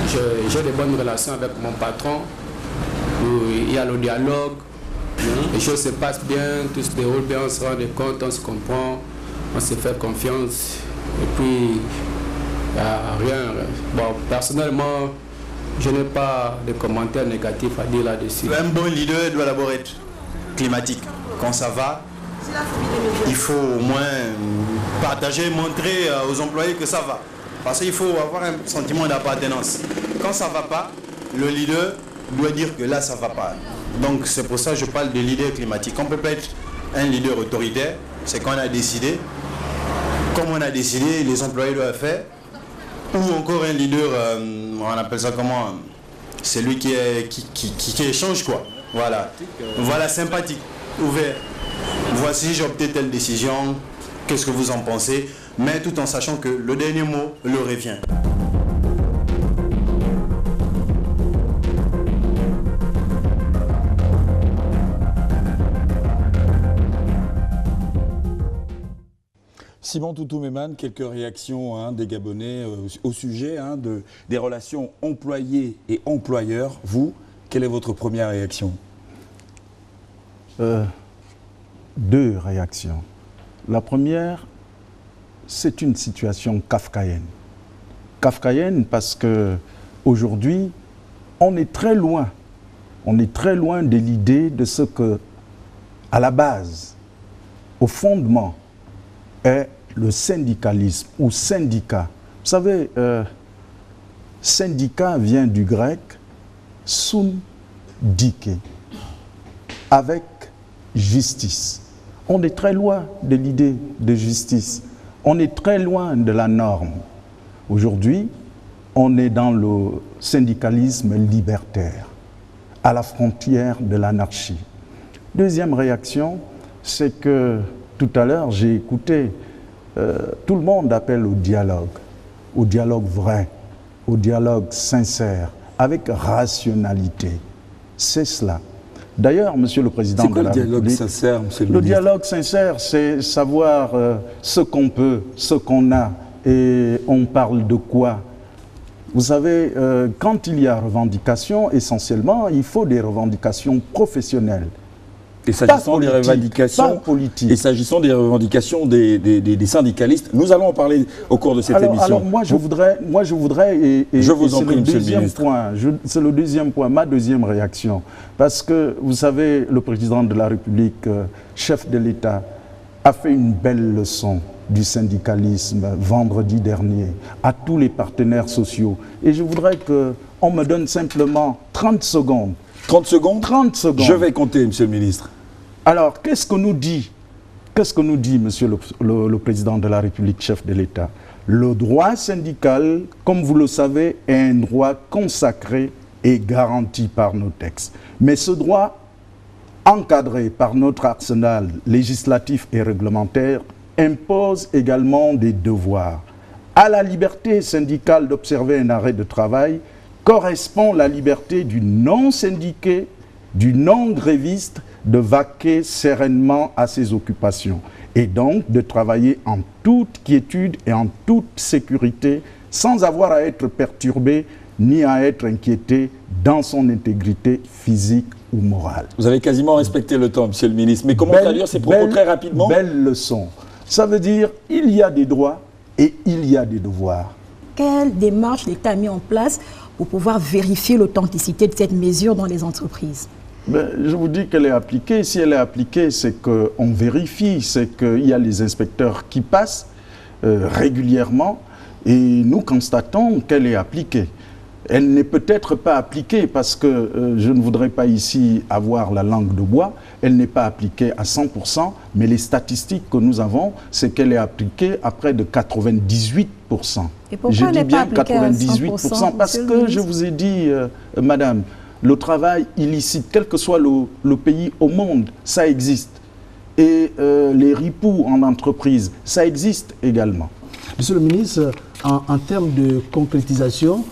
j'ai de bonnes relations avec mon patron, où il y a le dialogue, les choses se passent bien, tout se déroule bien, on se rend compte, on se comprend, on se fait confiance, et puis il n'y a rien. Bon, personnellement, je n'ai pas de commentaires négatifs à dire là-dessus. Un bon leader doit d'abord être climatique. Quand ça va, il faut au moins partager, montrer aux employés que ça va. Parce qu'il faut avoir un sentiment d'appartenance. Quand ça ne va pas, le leader doit dire que là, ça ne va pas. Donc c'est pour ça que je parle de leader climatique. On ne peut pas être un leader autoritaire, c'est qu'on a décidé. Comme on a décidé, les employés doivent faire. Ou encore un leader, on appelle ça comment? C'est lui qui échange, quoi. Voilà. Voilà, sympathique, ouvert. Voici, j'ai opté telle décision, qu'est-ce que vous en pensez? Mais tout en sachant que le dernier mot le revient. Simon Toutouméman, quelques réactions des Gabonais au sujet des relations employés et employeurs. Vous, quelle est votre première réaction? Deux réactions. La première, c'est une situation kafkaïenne. Kafkaïenne parce que aujourd'hui, on est très loin de l'idée de ce que, à la base, au fondement, est le syndicalisme ou syndicat. Vous savez, syndicat vient du grec syndike, avec justice. On est très loin de l'idée de justice. On est très loin de la norme. Aujourd'hui, on est dans le syndicalisme libertaire, à la frontière de l'anarchie. Deuxième réaction, c'est que tout à l'heure, j'ai écouté, tout le monde appelle au dialogue vrai, au dialogue sincère, avec rationalité. C'est cela. D'ailleurs, Monsieur le Président de la République... C'est quoi le dialogue sincère, Monsieur le ministre? Le dialogue sincère, c'est savoir ce qu'on peut, ce qu'on a, et on parle de quoi. Vous savez, quand il y a revendication, essentiellement, il faut des revendications professionnelles. Et s'agissant des revendications, des syndicalistes, nous allons en parler au cours de cette émission. Alors moi je voudrais et je vous en prie, Monsieur le ministre. C'est le deuxième point, ma deuxième réaction. Parce que vous savez, le président de la République, chef de l'État, a fait une belle leçon du syndicalisme vendredi dernier à tous les partenaires sociaux. Et je voudrais qu'on me donne simplement 30 secondes. 30 secondes? 30 secondes. Je vais compter, Monsieur le ministre. Alors, qu'est-ce que nous dit Monsieur le Président de la République, chef de l'État? Le droit syndical, comme vous le savez, est un droit consacré et garanti par nos textes. Mais ce droit, encadré par notre arsenal législatif et réglementaire, impose également des devoirs. À la liberté syndicale d'observer un arrêt de travail correspond la liberté du non-syndiqué, du non-gréviste, de vaquer sereinement à ses occupations et donc de travailler en toute quiétude et en toute sécurité sans avoir à être perturbé ni à être inquiété dans son intégrité physique ou morale. Vous avez quasiment respecté le temps, Monsieur le ministre, mais comment traduire ces propos très rapidement? Belle leçon. Ça veut dire il y a des droits et il y a des devoirs. Quelle démarche l'État a mis en place pour pouvoir vérifier l'authenticité de cette mesure dans les entreprises? Je vous dis qu'elle est appliquée. Si elle est appliquée, c'est qu'on vérifie, c'est qu'il y a les inspecteurs qui passent régulièrement et nous constatons qu'elle est appliquée. Elle n'est peut-être pas appliquée parce que je ne voudrais pas ici avoir la langue de bois. Elle n'est pas appliquée à 100%, mais les statistiques que nous avons, c'est qu'elle est appliquée à près de 98%. Et pourquoi elle n'est pas appliquée à 100%? Parce que je vous ai dit, madame, le travail illicite, quel que soit le pays au monde, ça existe. et les ripoux en entreprise, ça existe également. Monsieur le ministre, en termes de concrétisation,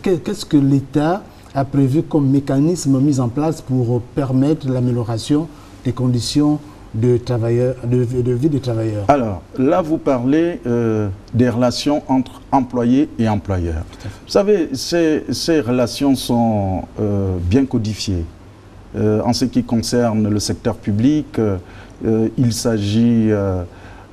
qu'est-ce que l'État a prévu comme mécanisme mis en place pour permettre l'amélioration des conditions de vie des travailleurs? Alors, là, vous parlez des relations entre employés et employeurs. Vous savez, ces relations sont bien codifiées. En ce qui concerne le secteur public, il s'agit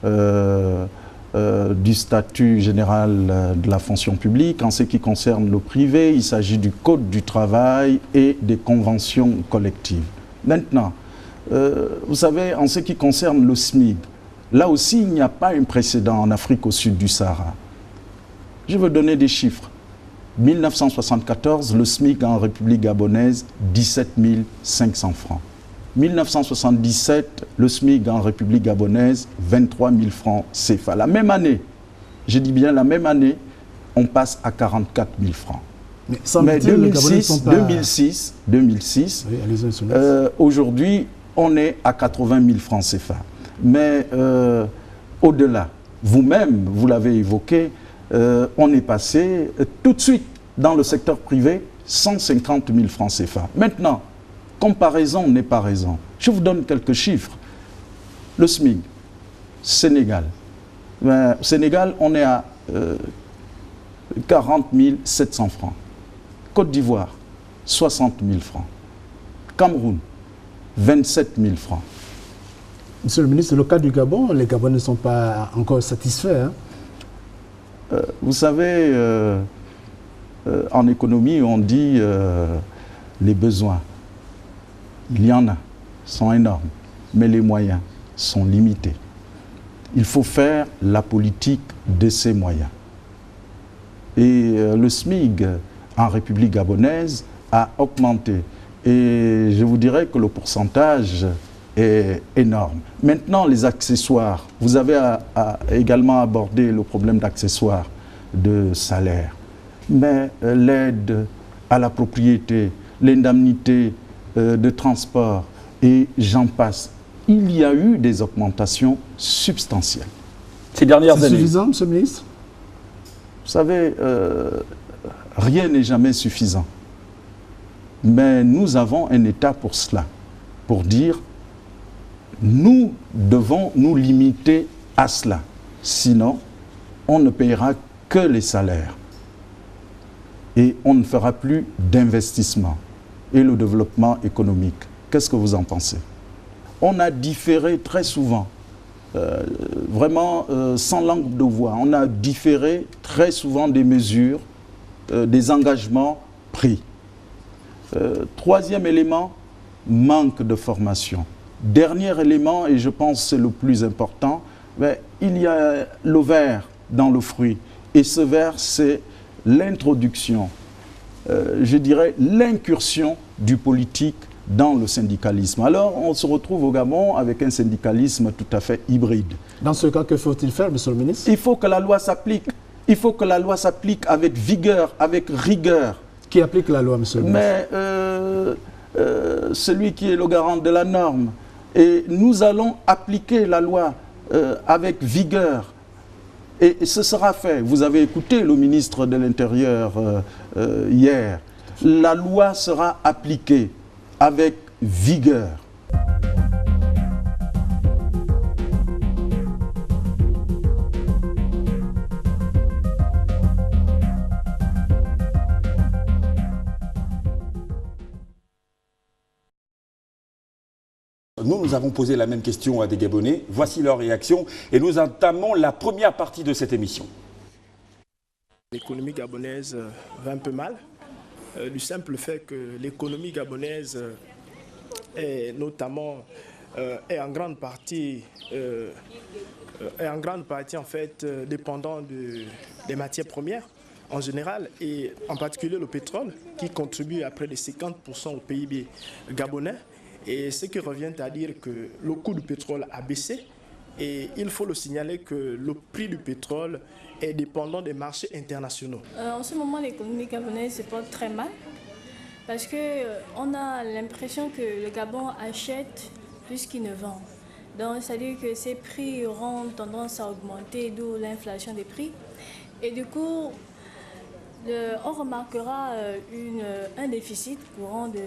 du statut général de la fonction publique. En ce qui concerne le privé, il s'agit du Code du travail et des conventions collectives. Maintenant, vous savez, en ce qui concerne le SMIC, là aussi, il n'y a pas un précédent en Afrique au sud du Sahara. Je veux donner des chiffres. 1974, le SMIC en République gabonaise, 17 500 francs. 1977, le SMIC en République gabonaise, 23 000 francs CFA. La même année, je dis bien la même année, on passe à 44 000 francs. Mais 2006, oui, aujourd'hui, on est à 80 000 francs CFA. Mais au-delà, vous-même, vous l'avez évoqué, on est passé tout de suite dans le secteur privé, 150 000 francs CFA. Maintenant, comparaison n'est pas raison. Je vous donne quelques chiffres. Le SMIC, Sénégal. Au Sénégal, on est à 40 700 francs. Côte d'Ivoire, 60 000 francs. Cameroun, 27 000 francs. Monsieur le ministre, le cas du Gabon, les Gabonais ne sont pas encore satisfaits. Hein? Vous savez, en économie, on dit les besoins. Il y en a, sont énormes, mais les moyens sont limités. Il faut faire la politique de ces moyens. Et le SMIC en République gabonaise a augmenté. Et je vous dirais que le pourcentage est énorme. Maintenant, les accessoires. Vous avez également abordé le problème d'accessoires de salaire. Mais l'aide à la propriété, l'indemnité de transport et j'en passe. Il y a eu des augmentations substantielles. Ces dernières années. C'est suffisant, monsieur le ministre? Vous savez, rien n'est jamais suffisant. Mais nous avons un État pour cela, pour dire nous devons nous limiter à cela. Sinon, on ne payera que les salaires. Et on ne fera plus d'investissement et le développement économique. Qu'est-ce que vous en pensez? On a différé très souvent, vraiment sans langue de voix, on a différé très souvent des mesures, des engagements pris. Troisième élément, manque de formation. Dernier élément, et je pense que c'est le plus important, mais il y a le ver dans le fruit. Et ce ver, c'est l'introduction, je dirais l'incursion du politique dans le syndicalisme. Alors, on se retrouve au Gabon avec un syndicalisme tout à fait hybride. Dans ce cas, que faut-il faire, monsieur le ministre? Il faut que la loi s'applique. Il faut que la loi s'applique avec vigueur, avec rigueur. Qui applique la loi, monsieur le ministre? Mais celui qui est le garant de la norme. Et nous allons appliquer la loi avec vigueur. Et ce sera fait. Vous avez écouté le ministre de l'Intérieur hier. La loi sera appliquée avec vigueur. Nous avons posé la même question à des Gabonais. Voici leur réaction et nous entamons la première partie de cette émission. L'économie gabonaise va un peu mal, du simple fait que l'économie gabonaise est notamment est en grande partie en fait dépendant des matières premières en général et en particulier le pétrole qui contribue à près de 50% au PIB gabonais. Et ce qui revient à dire que le coût du pétrole a baissé et il faut le signaler que le prix du pétrole est dépendant des marchés internationaux. En ce moment, l'économie gabonaise se porte très mal parce qu'on a l'impression que le Gabon achète plus qu'il ne vend. Donc, c'est-à-dire que ces prix auront tendance à augmenter, d'où l'inflation des prix. Et du coup, on remarquera un déficit courant de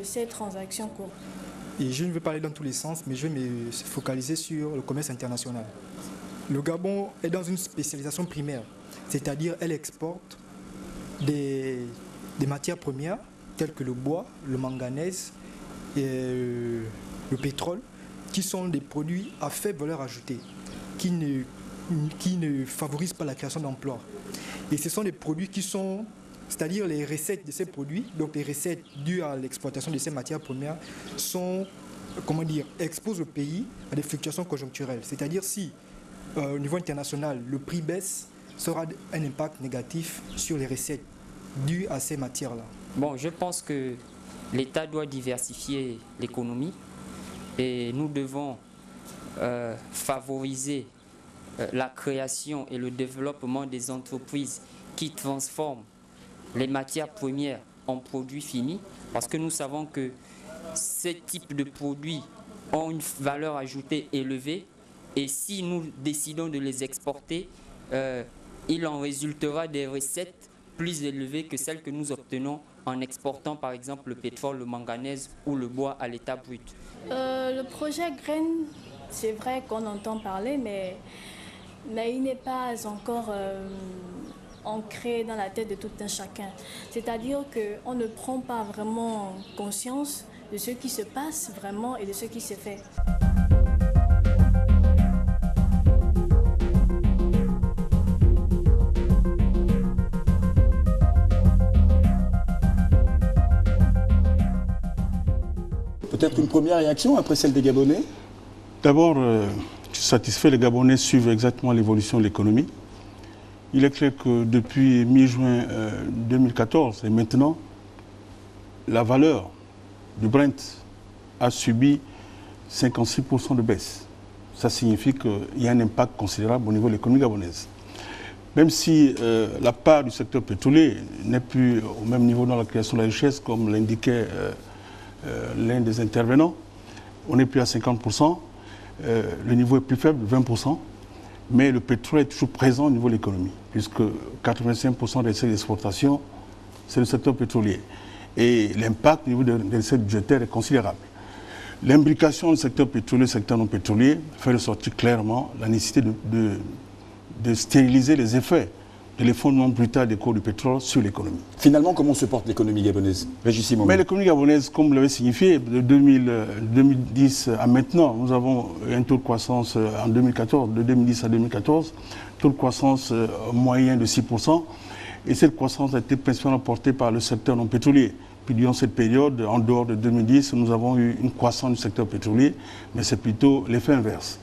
ces transactions courtes. Et je ne veux pas aller dans tous les sens, mais je vais me focaliser sur le commerce international. Le Gabon est dans une spécialisation primaire, c'est-à-dire elle exporte des matières premières telles que le bois, le manganèse et le pétrole, qui sont des produits à faible valeur ajoutée, qui ne favorisent pas la création d'emplois. Et ce sont des produits qui sont, c'est-à-dire les recettes de ces produits, donc les recettes dues à l'exploitation de ces matières premières, sont, exposent le pays à des fluctuations conjoncturelles. C'est-à-dire si, au niveau international, le prix baisse, ça aura un impact négatif sur les recettes dues à ces matières-là. Bon, je pense que l'État doit diversifier l'économie et nous devons favoriser la création et le développement des entreprises qui transforment les matières premières en produits finis, parce que nous savons que ces types de produits ont une valeur ajoutée élevée et si nous décidons de les exporter, il en résultera des recettes plus élevées que celles que nous obtenons en exportant par exemple le pétrole, le manganèse ou le bois à l'état brut. Le projet Graines, c'est vrai qu'on entend parler, mais il n'est pas encore ancré dans la tête de tout un chacun. C'est-à-dire qu'on ne prend pas vraiment conscience de ce qui se passe vraiment et de ce qui se fait. Peut-être une première réaction après celle des Gabonais? D'abord, je suis satisfait, les Gabonais suivent exactement l'évolution de l'économie. Il est clair que depuis mi-juin 2014 et maintenant, la valeur du Brent a subi 56% de baisse. Ça signifie qu'il y a un impact considérable au niveau de l'économie gabonaise. Même si la part du secteur pétrolier n'est plus au même niveau dans la création de la richesse, comme l'indiquait l'un des intervenants, on n'est plus à 50%, le niveau est plus faible, 20%, mais le pétrole est toujours présent au niveau de l'économie, puisque 85% des recettes d'exportation, c'est le secteur pétrolier. Et l'impact au niveau des recettes budgétaires est considérable. L'imbrication du secteur pétrolier et du secteur non pétrolier fait ressortir clairement la nécessité de stériliser les effets de l'effondrement brutal des cours du pétrole sur l'économie. Finalement, comment se porte l'économie gabonaise? Régis Simon. Mais l'économie gabonaise, comme vous l'avez signifié, de 2010 à maintenant, nous avons un taux de croissance en 2014, de 2010 à 2014, taux de croissance moyen de 6%. Et cette croissance a été principalement portée par le secteur non pétrolier. Puis durant cette période, en dehors de 2010, nous avons eu une croissance du secteur pétrolier, mais c'est plutôt l'effet inverse.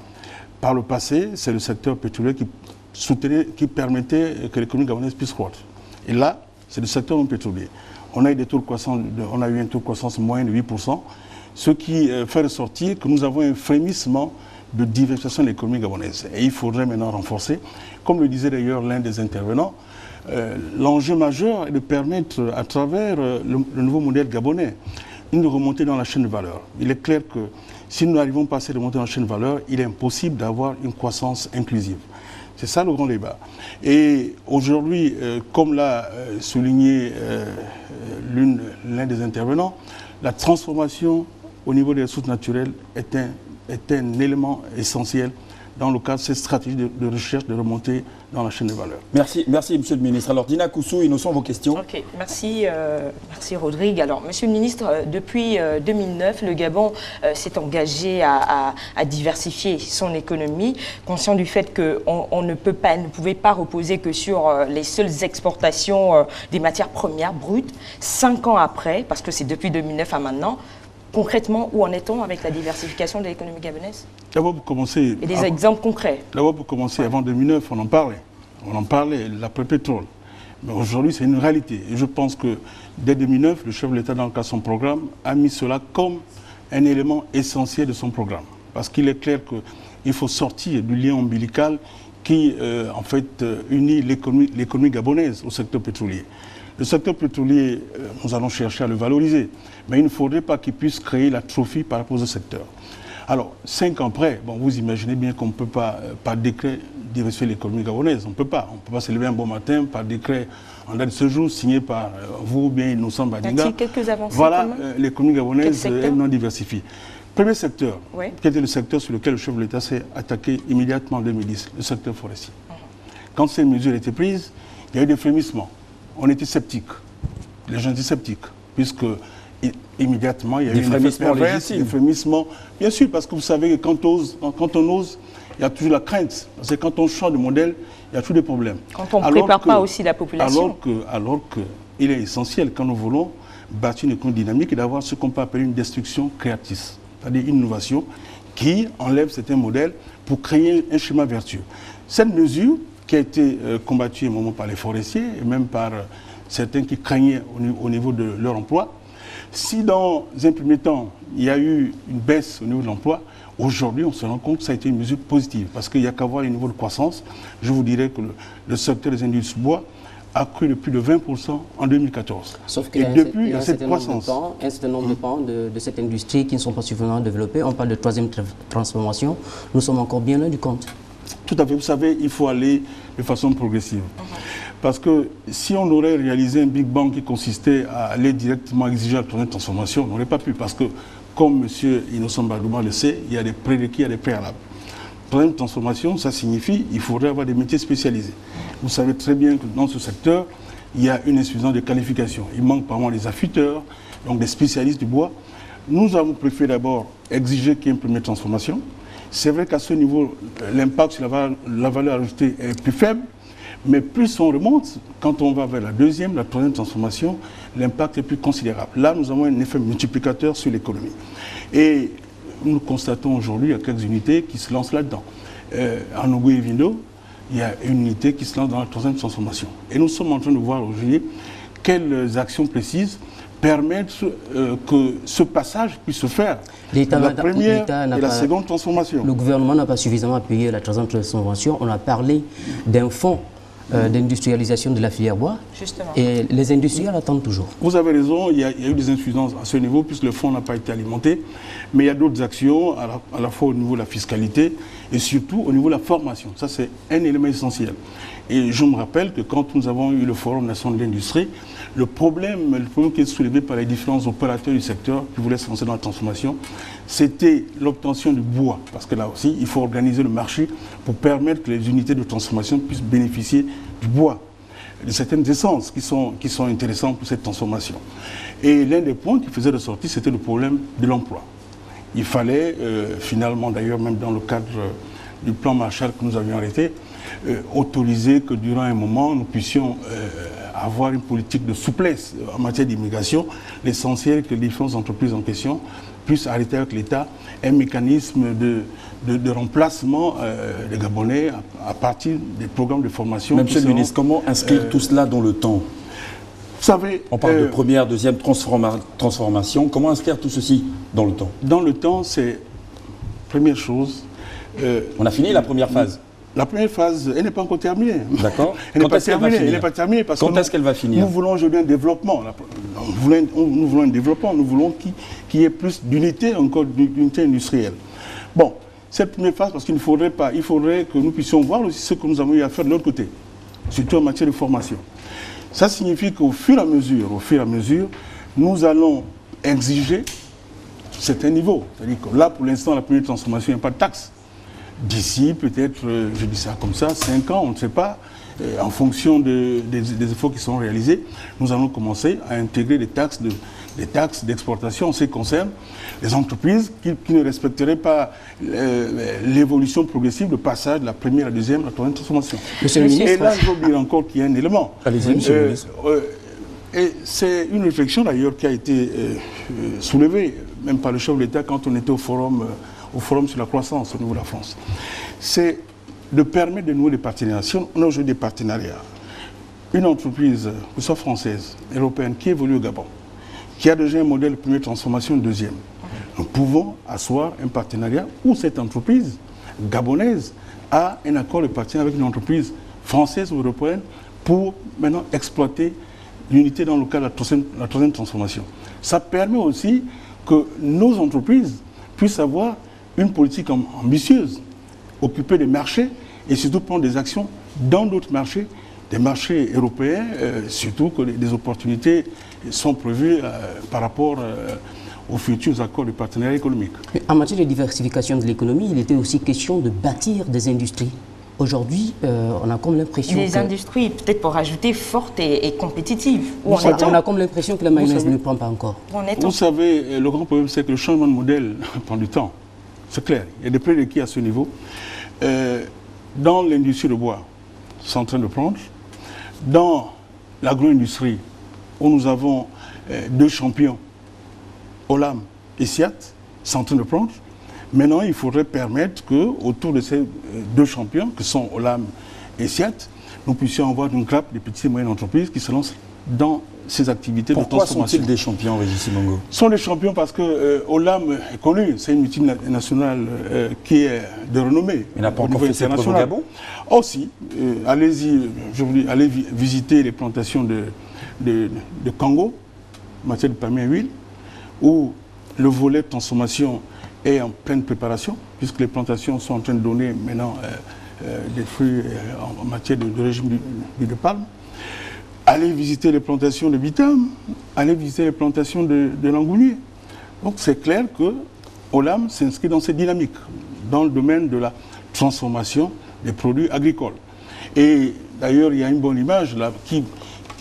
Par le passé, c'est le secteur pétrolier qui permettait que l'économie gabonaise puisse croître. Et là, c'est le secteur non pétrolier. On a eu un taux de croissance moyen de 8%, ce qui fait ressortir que nous avons un frémissement de diversification de l'économie gabonaise. Et il faudrait maintenant renforcer, comme le disait d'ailleurs l'un des intervenants, l'enjeu majeur est de permettre, à travers le nouveau modèle gabonais, une remontée dans la chaîne de valeur. Il est clair que si nous n'arrivons pas à cette remontée dans la chaîne de valeur, il est impossible d'avoir une croissance inclusive. C'est ça le grand débat. Et aujourd'hui, comme l'a souligné l'un des intervenants, la transformation au niveau des ressources naturelles est un élément essentiel dans le cadre de cette stratégie de recherche de remontée dans la chaîne de valeur. Merci, Monsieur le Ministre. Alors, Dina Koussou, Innocent, vos questions. Ok, merci Rodrigue. Alors, Monsieur le Ministre, depuis 2009, le Gabon s'est engagé à diversifier son économie, conscient du fait qu'on ne pouvait pas reposer que sur les seules exportations des matières premières brutes. 5 ans après, parce que c'est depuis 2009 à maintenant, concrètement, où en est-on avec la diversification de l'économie gabonaise? D'abord, pour commencer... Et des exemples concrets. D'abord, pour commencer, avant 2009, on en parlait. On en parlait, l'après-pétrole. Mais aujourd'hui, c'est une réalité. Et je pense que dès 2009, le chef de l'État, dans le cadre de son programme, a mis cela comme un élément essentiel de son programme. Parce qu'il est clair qu'il faut sortir du lien ombilical qui, en fait, unit l'économie gabonaise au secteur pétrolier. Le secteur pétrolier, nous allons chercher à le valoriser, mais il ne faudrait pas qu'il puisse créer l'atrophie par rapport au secteur. Alors, 5 ans après, bon, vous imaginez bien qu'on ne peut pas, par décret, diversifier l'économie gabonaise. On ne peut pas. On ne peut pas se lever un bon matin par décret en date de ce jour, signé par vous ou bien Innocent Badinga. Y a-t-il quelques avancées? Voilà, l'économie gabonaise est non diversifiée. Premier secteur, qui était le secteur sur lequel le chef de l'État s'est attaqué immédiatement en 2010, le secteur forestier. Quand ces mesures étaient prises, il y a eu des frémissements. On était sceptiques. Les gens étaient sceptiques, puisque immédiatement, il y a eu des frémissements légitimes. Des frémissements, bien sûr, parce que vous savez que quand on ose, il y a toujours la crainte. Parce que quand on change de modèle, il y a toujours des problèmes. Quand on ne prépare pas aussi la population. Alors qu'il est essentiel, quand nous voulons bâtir une économie dynamique, d'avoir ce qu'on peut appeler une destruction créatrice, c'est-à-dire une innovation qui enlève certains modèles pour créer un schéma vertueux. Cette mesure, qui a été combattue à un moment par les forestiers et même par certains qui craignaient au niveau de leur emploi, si dans un premier temps, il y a eu une baisse au niveau de l'emploi, aujourd'hui, on se rend compte que ça a été une mesure positive. Parce qu'il n'y a qu'à voir les niveaux de croissance. Je vous dirais que le secteur des industries bois a cru de plus de 20% en 2014. Sauf qu'il y a un certain nombre de pans de cette industrie qui ne sont pas suffisamment développés. On parle de troisième transformation. Nous sommes encore bien loin du compte. Tout à fait. Vous savez, il faut aller de façon progressive. Parce que si on aurait réalisé un Big Bang qui consistait à aller directement exiger la troisième transformation, on n'aurait pas pu. Parce que, comme M. Innocent Badouma le sait, il y a des prérequis, il y a des préalables. Troisième transformation, ça signifie qu'il faudrait avoir des métiers spécialisés. Vous savez très bien que dans ce secteur, il y a une insuffisance de qualification. Il manque par exemple des affûteurs, donc des spécialistes du bois. Nous avons préféré d'abord exiger qu'il y ait une première transformation. C'est vrai qu'à ce niveau, l'impact sur la valeur ajoutée est plus faible, mais plus on remonte, quand on va vers la deuxième, la troisième transformation, l'impact est plus considérable. Là, nous avons un effet multiplicateur sur l'économie. Et nous constatons aujourd'hui, il y a quelques unités qui se lancent là-dedans. En Ogo et Vindo, il y a une unité qui se lance dans la troisième transformation. Et nous sommes en train de voir aujourd'hui quelles actions précises permettent que ce passage puisse se faire. La première et la seconde transformation. Le gouvernement n'a pas suffisamment appuyé la troisième transformation. On a parlé d'un fonds d'industrialisation de la filière bois. Justement. Et les industriels attendent toujours. Vous avez raison, il y a eu des insuffisances à ce niveau puisque le fonds n'a pas été alimenté. Mais il y a d'autres actions, à la fois au niveau de la fiscalité et surtout au niveau de la formation. Ça, c'est un élément essentiel. Et je me rappelle que quand nous avons eu le Forum national de l'industrie, le problème qui est soulevé par les différents opérateurs du secteur qui voulaient se lancer dans la transformation, c'était l'obtention du bois. Parce que là aussi, il faut organiser le marché pour permettre que les unités de transformation puissent bénéficier du bois, de certaines essences qui sont intéressantes pour cette transformation. Et l'un des points qui faisait ressortir, c'était le problème de l'emploi. Il fallait finalement, d'ailleurs, même dans le cadre du plan Marshall que nous avions arrêté, autoriser que durant un moment, nous puissions avoir une politique de souplesse en matière d'immigration. L'essentiel est que les différentes entreprises en question puissent arrêter avec l'État un mécanisme de remplacement des Gabonais à partir des programmes de formation. Monsieur le ministre, comment inscrire tout cela dans le temps ? Vous savez, on parle de première, deuxième transformation. Comment inscrire tout ceci dans le temps ? Dans le temps, c'est première chose. On a fini la première phase. La première phase, elle n'est pas encore terminée. D'accord. Elle n'est pas terminée parce que quand est-ce qu'elle va finir ? Nous voulons aujourd'hui un développement. Nous voulons un développement. Nous voulons qu'il y ait plus d'unité, encore d'unité industrielle. Bon, cette première phase, parce qu'il ne faudrait pas, il faudrait que nous puissions voir aussi ce que nous avons eu à faire de l'autre côté, surtout en matière de formation. Ça signifie qu'au fur et à mesure, nous allons exiger certains niveaux. C'est-à-dire que là, pour l'instant, la première transformation, il n'y a pas de taxe. D'ici, peut-être, je dis ça comme ça, 5 ans, on ne sait pas, en fonction des efforts qui sont réalisés, nous allons commencer à intégrer des taxes d'exportation en ce qui concerne les entreprises qui ne respecteraient pas l'évolution progressive, le passage de la première à la deuxième, à la troisième transformation. Monsieur le ministre, et là, je veux dire encore qu'il y a un élément. Allez-y, monsieur le ministre. Et c'est une réflexion d'ailleurs qui a été soulevée, même par le chef de l'État, quand on était au forum sur la croissance au niveau de la France. C'est de permettre de nouer des partenariats. Si on a aujourd'hui des partenariats, une entreprise, que ce soit française, européenne, qui évolue au Gabon, qui a déjà un modèle de première transformation, deuxième, nous pouvons asseoir un partenariat où cette entreprise gabonaise a un accord de partenariat avec une entreprise française ou européenne pour maintenant exploiter l'unité dans le cadre de la troisième transformation. Ça permet aussi que nos entreprises puissent avoir une politique ambitieuse, occuper des marchés et surtout prendre des actions dans d'autres marchés, des marchés européens, surtout que des opportunités sont prévues par rapport aux futurs accords de partenariat économique. Mais en matière de diversification de l'économie, il était aussi question de bâtir des industries. Aujourd'hui, on a comme l'impression que... Des industries, peut-être pour rajouter, fortes et compétitives. On a comme l'impression que la mayonnaise ne prend pas encore. Vous savez, le grand problème, c'est que le changement de modèle prend du temps. C'est clair, il y a des prérequis à ce niveau. Dans l'industrie de bois, c'est en train de prendre. Dans l'agro-industrie, où nous avons deux champions, Olam et SIAT, c'est en train de prendre. Maintenant, il faudrait permettre qu'autour de ces deux champions, que sont Olam et SIAT, nous puissions avoir une grappe de petites et moyennes entreprises qui se lancent dans ces activités de transformation. Pourquoi sont-ils des champions, Régis Simongo? Ce sont des champions parce que Olam est connu, c'est une multinationale qui est de renommée. Il n'a pas encore fait ses preuves au Gabon? Aussi, allez-y, allez visiter les plantations de Congo, en matière de palmier à huile, où le volet de transformation est en pleine préparation, puisque les plantations sont en train de donner maintenant des fruits en matière de régime d'huile de palme. Allez visiter les plantations de Bitam, allez visiter les plantations de Langounier. Donc c'est clair que Olam s'inscrit dans cette dynamique, dans le domaine de la transformation des produits agricoles. Et d'ailleurs, il y a une bonne image là qui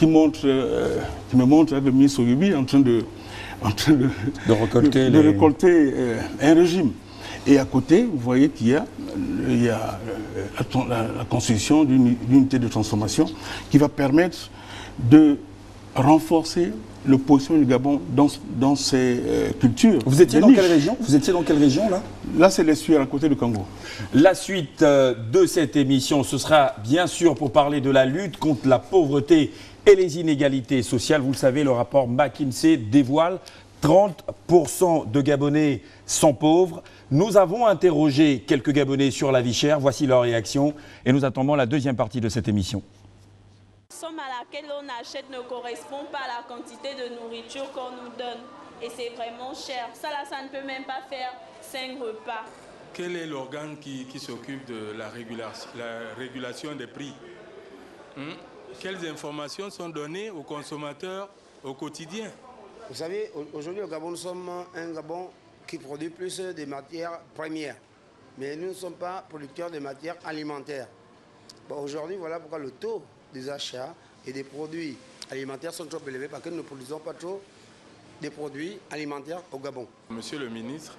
me montre avec le ministre Oguibi en train de récolter un régime. Et à côté, vous voyez qu'il y a la construction d'une unité de transformation qui va permettre de renforcer le position du Gabon dans ses cultures. Vous étiez dans quelle région? Vous étiez dans quelle région là? Là, c'est l'Essuie, à côté du Congo. La suite de cette émission, ce sera bien sûr pour parler de la lutte contre la pauvreté et les inégalités sociales. Vous le savez, le rapport McKinsey dévoile 30% de Gabonais sont pauvres. Nous avons interrogé quelques Gabonais sur la vie chère. Voici leur réaction et nous attendons la deuxième partie de cette émission. La somme à laquelle on achète ne correspond pas à la quantité de nourriture qu'on nous donne. Et c'est vraiment cher. Ça là, ça ne peut même pas faire 5 repas. Quel est l'organe qui s'occupe de la régulation des prix? Quelles informations sont données aux consommateurs au quotidien? Vous savez, aujourd'hui au Gabon, nous sommes un Gabon qui produit plus de matières premières. Mais nous ne sommes pas producteurs de matières alimentaires. Bon, aujourd'hui, voilà pourquoi le taux des achats et des produits alimentaires sont trop élevés, parce que nous ne produisons pas trop de produits alimentaires au Gabon. Monsieur le ministre,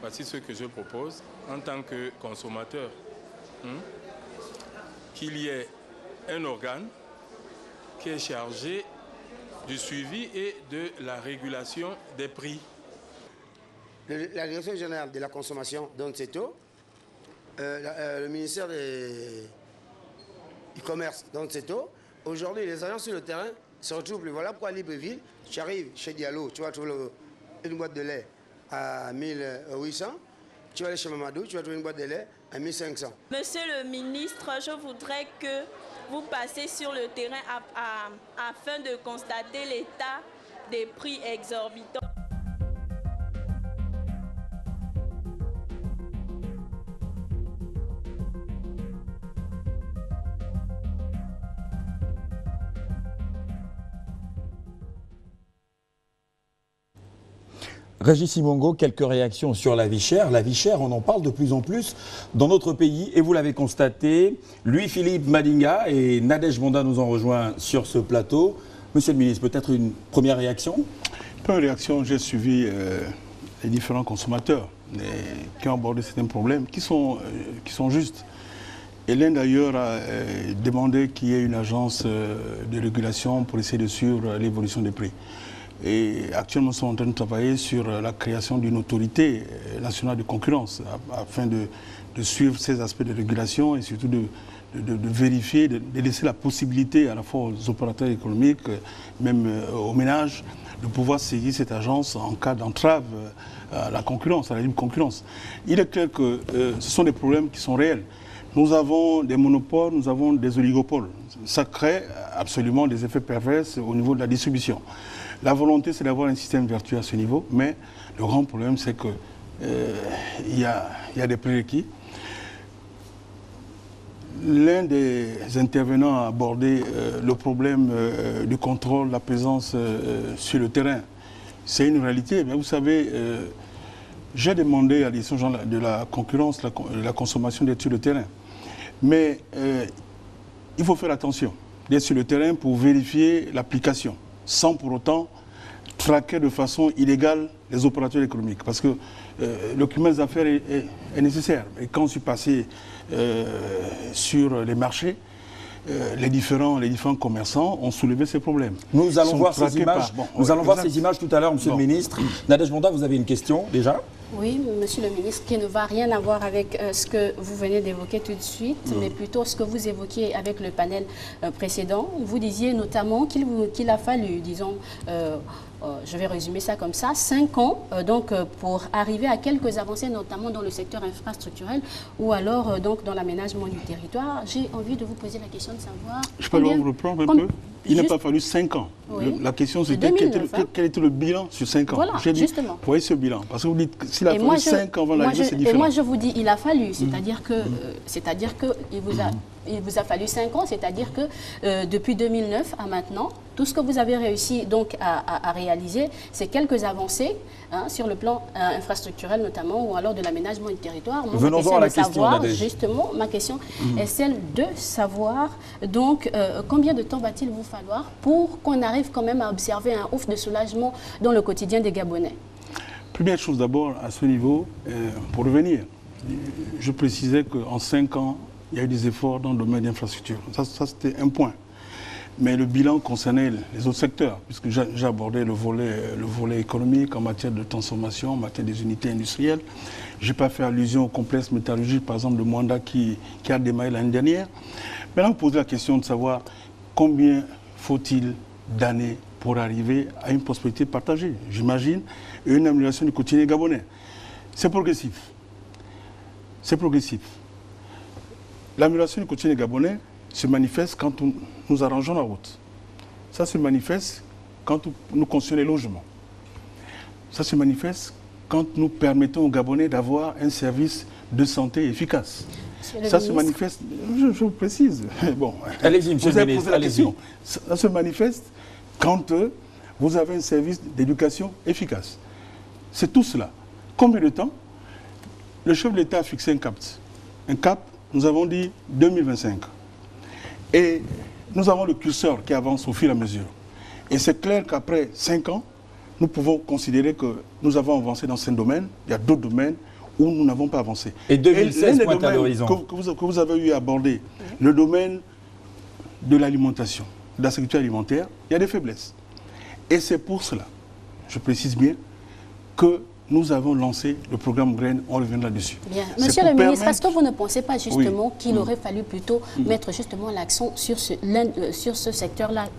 voici ce que je propose en tant que consommateur. Qu'il y ait un organe qui est chargé du suivi et de la régulation des prix. La Direction générale de la consommation donne ses taux. Le ministère du Commerce donne ses taux. Aujourd'hui, les agents sur le terrain se retrouvent plus. Voilà pourquoi à Libreville, tu arrives chez Diallo, tu vas trouver une boîte de lait à 1800. Tu vas aller chez Mamadou, tu vas trouver une boîte de lait à 1500. Monsieur le ministre, je voudrais que vous passez sur le terrain afin de constater l'état des prix exorbitants. Régis Simongo, quelques réactions sur la vie chère. La vie chère, on en parle de plus en plus dans notre pays et vous l'avez constaté. Louis-Philippe Madinga et Nadège Bonda nous ont rejoints sur ce plateau. Monsieur le ministre, peut-être une première réaction? Première réaction, j'ai suivi les différents consommateurs qui ont abordé certains problèmes qui sont justes. Et l'un d'ailleurs a demandé qu'il y ait une agence de régulation pour essayer de suivre l'évolution des prix. Et actuellement, nous sommes en train de travailler sur la création d'une autorité nationale de concurrence afin de suivre ces aspects de régulation et surtout de vérifier, de laisser la possibilité à la fois aux opérateurs économiques, même aux ménages, de pouvoir saisir cette agence en cas d'entrave à la concurrence, à la libre concurrence. Il est clair que ce sont des problèmes qui sont réels. Nous avons des monopoles, nous avons des oligopoles. Ça crée absolument des effets pervers au niveau de la distribution. La volonté, c'est d'avoir un système vertueux à ce niveau, mais le grand problème, c'est que il y a des prérequis. L'un des intervenants a abordé le problème du contrôle, de la présence sur le terrain. C'est une réalité, mais vous savez, j'ai demandé à l'Inspection de la concurrence, de la consommation d'être sur le terrain. Mais il faut faire attention d'être sur le terrain pour vérifier l'application, sans pour autant traquer de façon illégale les opérateurs économiques. Parce que le climat des affaires est nécessaire. Et quand je suis passé sur les marchés, les différents commerçants ont soulevé ces problèmes. Nous allons voir ces images. Nous allons voir ces images tout à l'heure, Monsieur le Ministre. Nadège Bonda, vous avez une question déjà? Oui, Monsieur le Ministre, qui ne va rien avoir avec ce que vous venez d'évoquer tout de suite, mais plutôt ce que vous évoquiez avec le panel précédent. Vous disiez notamment qu'il a fallu, disons, je vais résumer ça comme ça, 5 ans pour arriver à quelques avancées, notamment dans le secteur infrastructurel ou alors donc dans l'aménagement du territoire. J'ai envie de vous poser la question de savoir... Je peux vous reprendre un peu? Il n'a pas fallu 5 ans. Oui. La question c'était quel était le bilan sur 5 ans. Voilà, justement. Vous voyez ce bilan? Parce que vous dites s'il a fallu 5 ans avant l'arrivée, c'est différent. Et moi je vous dis, il a fallu, c'est-à-dire que il vous a fallu 5 ans, c'est-à-dire que depuis 2009 à maintenant, tout ce que vous avez réussi donc à réaliser, c'est quelques avancées sur le plan infrastructurel notamment, ou alors de l'aménagement du territoire. Venons-en à la question, justement, ma question est celle de savoir donc combien de temps va-t-il vous falloir pour qu'on arrive quand même à observer un ouf de soulagement dans le quotidien des Gabonais? Première chose d'abord, à ce niveau, pour revenir, je précisais qu'en 5 ans, il y a eu des efforts dans le domaine d'infrastructure. Ça c'était un point. Mais le bilan concernait les autres secteurs, puisque j'ai abordé le volet économique en matière de transformation, en matière des unités industrielles. Je n'ai pas fait allusion au complexe métallurgique, par exemple, de Mwanda qui a démarré l'année dernière. Maintenant, vous posez la question de savoir combien faut-il d'années pour arriver à une prospérité partagée, j'imagine, et une amélioration du quotidien gabonais. C'est progressif. C'est progressif. L'amélioration du quotidien gabonais se manifeste quand nous arrangeons la route. Ça se manifeste quand nous construisons les logements. Ça se manifeste quand nous permettons aux Gabonais d'avoir un service de santé efficace. Ça se manifeste, je vous précise, bon, allez-y, Monsieur le Ministre, allez-y. Ça se manifeste quand vous avez un service d'éducation efficace. C'est tout cela. Combien de temps? Le chef de l'État a fixé un cap. Un cap, nous avons dit 2025. Et nous avons le curseur qui avance au fur et à mesure. Et c'est clair qu'après 5 ans, nous pouvons considérer que nous avons avancé dans ce domaine. Il y a d'autres domaines où nous n'avons pas avancé. Et 2016 pointe à l'horizon. Que vous avez eu à aborder, le domaine de l'alimentation, de la sécurité alimentaire, il y a des faiblesses. Et c'est pour cela, je précise bien, que nous avons lancé le programme Graines, on revient là-dessus. Bien. Monsieur le ministre, est-ce que vous ne pensez pas justement qu'il aurait fallu plutôt mettre justement l'accent sur ce secteur-là,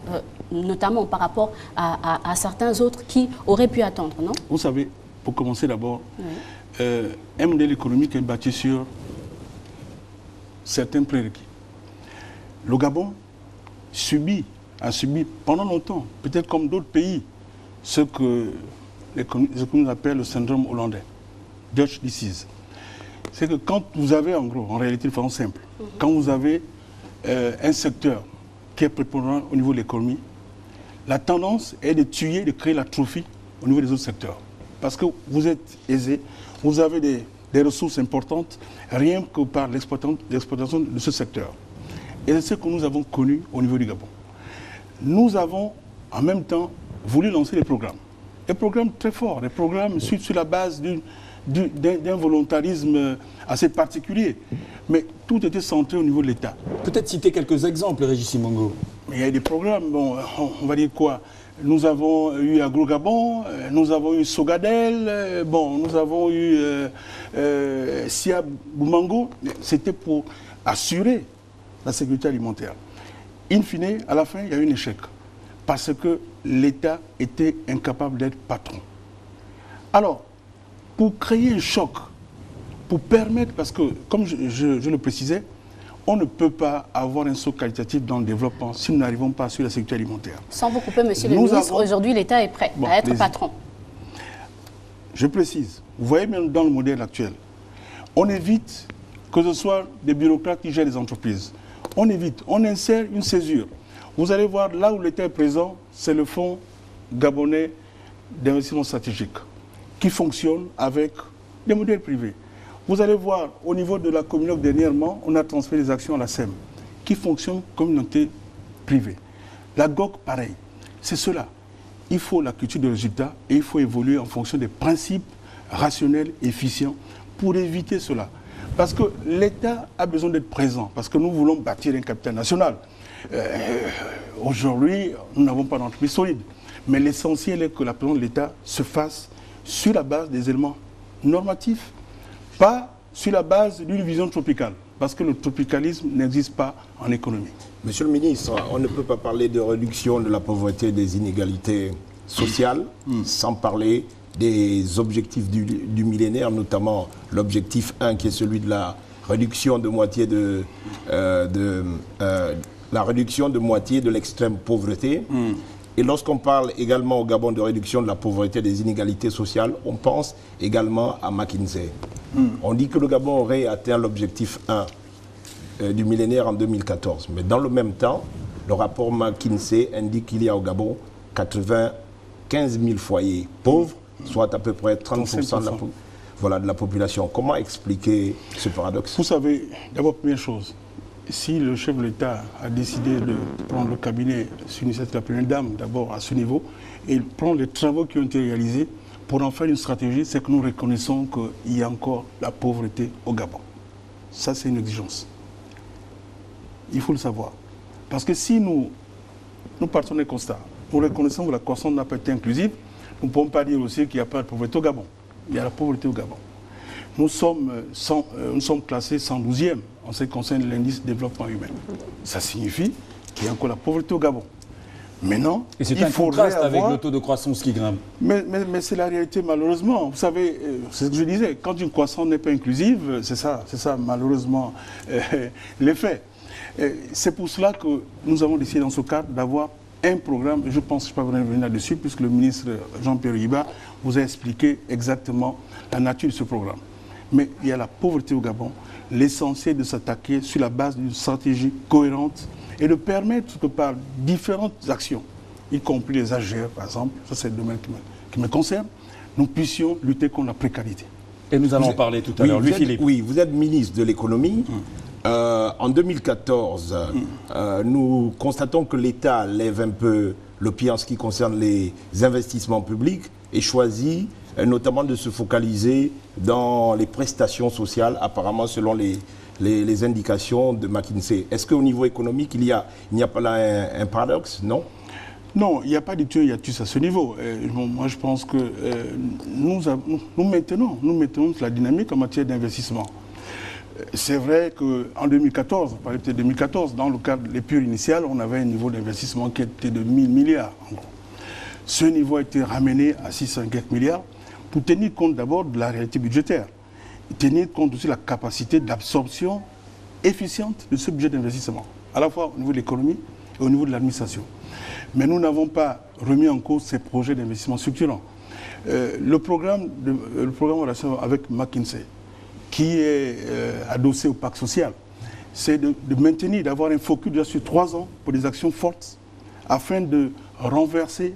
notamment par rapport à certains autres qui auraient pu attendre, non? Vous savez, pour commencer d'abord, un modèle économique est bâti sur certains prérequis. Le Gabon a subi pendant longtemps, peut-être comme d'autres pays, ce que nous appelle le syndrome hollandais, Dutch disease. C'est que quand vous avez, en gros, en réalité de façon simple, quand vous avez un secteur qui est prépondérant au niveau de l'économie, la tendance est de tuer, de créer l'atrophie au niveau des autres secteurs. Parce que vous êtes aisé, vous avez des ressources importantes, rien que par l'exploitation de ce secteur. Et c'est ce que nous avons connu au niveau du Gabon. Nous avons en même temps voulu lancer des programmes. Des programmes très forts, des programmes sur la base d'un volontarisme assez particulier. Mais tout était centré au niveau de l'État. Peut-être citer quelques exemples, Régis Simongo. Il y a des programmes, bon, on va dire quoi? Nous avons eu Agro-Gabon, nous avons eu Sogadel, bon, nous avons eu Sia Boumango. C'était pour assurer la sécurité alimentaire. In fine, à la fin, il y a eu un échec. Parce que l'État était incapable d'être patron. Alors, pour créer un choc, pour permettre, parce que, comme je le précisais, on ne peut pas avoir un saut qualitatif dans le développement si nous n'arrivons pas sur la sécurité alimentaire. Sans vous couper, Monsieur le ministre, aujourd'hui, l'État est prêt à être patron. je précise, vous voyez même dans le modèle actuel, on évite que ce soit des bureaucrates qui gèrent les entreprises. On évite, on insère une césure. Vous allez voir, là où l'État est présent, c'est le Fonds gabonais d'investissement stratégique qui fonctionne avec des modèles privés. Vous allez voir, au niveau de la communauté, dernièrement, on a transféré les actions à la SEM qui fonctionne comme une entité privée. La GOC, pareil. C'est cela. Il faut la culture de résultat et il faut évoluer en fonction des principes rationnels, efficients, pour éviter cela. Parce que l'État a besoin d'être présent, parce que nous voulons bâtir un capital national. Aujourd'hui, nous n'avons pas d'entreprise solide. Mais l'essentiel est que la présence de l'État se fasse sur la base des éléments normatifs, pas sur la base d'une vision tropicale, parce que le tropicalisme n'existe pas en économie. Monsieur le ministre, on ne peut pas parler de réduction de la pauvreté et des inégalités sociales sans parler des objectifs du millénaire, notamment l'objectif 1 qui est celui de la réduction de moitié de l'extrême pauvreté. Et lorsqu'on parle également au Gabon de réduction de la pauvreté et des inégalités sociales, on pense également à McKinsey. On dit que le Gabon aurait atteint l'objectif 1 du millénaire en 2014. Mais dans le même temps, le rapport McKinsey indique qu'il y a au Gabon 95 000 foyers pauvres, soit à peu près 30% de la population. Comment expliquer ce paradoxe? Vous savez, d'abord, première chose, si le chef de l'État a décidé de prendre le cabinet sur l'initiative de la Première Dame, d'abord à ce niveau, et prendre les travaux qui ont été réalisés pour en faire une stratégie, c'est que nous reconnaissons qu'il y a encore la pauvreté au Gabon. Ça, c'est une exigence. Il faut le savoir. Parce que si nous partons des constats, nous reconnaissons que la croissance n'a pas été inclusive, nous ne pouvons pas dire aussi qu'il n'y a pas de pauvreté au Gabon. Il y a la pauvreté au Gabon. Nous sommes classés 112e en ce qui concerne l'indice de développement humain. Ça signifie qu'il y a encore la pauvreté au Gabon. Maintenant, et c'est un contraste avec le taux de croissance qui grimpe. Mais c'est la réalité, malheureusement. Vous savez, c'est ce que je disais, quand une croissance n'est pas inclusive, c'est ça malheureusement, l'effet. C'est pour cela que nous avons décidé dans ce cadre d'avoir un programme, je pense que je ne peux pas revenir là-dessus, puisque le ministre Jean-Pierre Riba vous a expliqué exactement la nature de ce programme. Mais il y a la pauvreté au Gabon, l'essentiel de s'attaquer sur la base d'une stratégie cohérente et de permettre que par différentes actions, y compris les AGR par exemple, ça c'est le domaine qui me concerne, nous puissions lutter contre la précarité. Et nous allons en parler tout à l'heure. Louis-Philippe. Oui, vous êtes ministre de l'économie. En 2014, nous constatons que l'État lève un peu le pied en ce qui concerne les investissements publics et choisit notamment de se focaliser dans les prestations sociales, apparemment selon les indications de McKinsey. Est-ce qu'au niveau économique, il n'y a pas là un paradoxe, non? Non, il n'y a pas de hiatus à ce niveau. Moi, je pense que nous maintenons la dynamique en matière d'investissement. C'est vrai qu'en 2014, on parlait peut-être 2014, dans le cadre de l'épure initiale, on avait un niveau d'investissement qui était de 1000 milliards. En gros. Ce niveau a été ramené à 604 milliards pour tenir compte d'abord de la réalité budgétaire, tenir compte aussi de la capacité d'absorption efficiente de ce budget d'investissement, à la fois au niveau de l'économie et au niveau de l'administration. Mais nous n'avons pas remis en cause ces projets d'investissement structurants. Le programme avec McKinsey, qui est adossé au pacte social, c'est de maintenir, d'avoir un focus déjà sur 3 ans pour des actions fortes, afin de renverser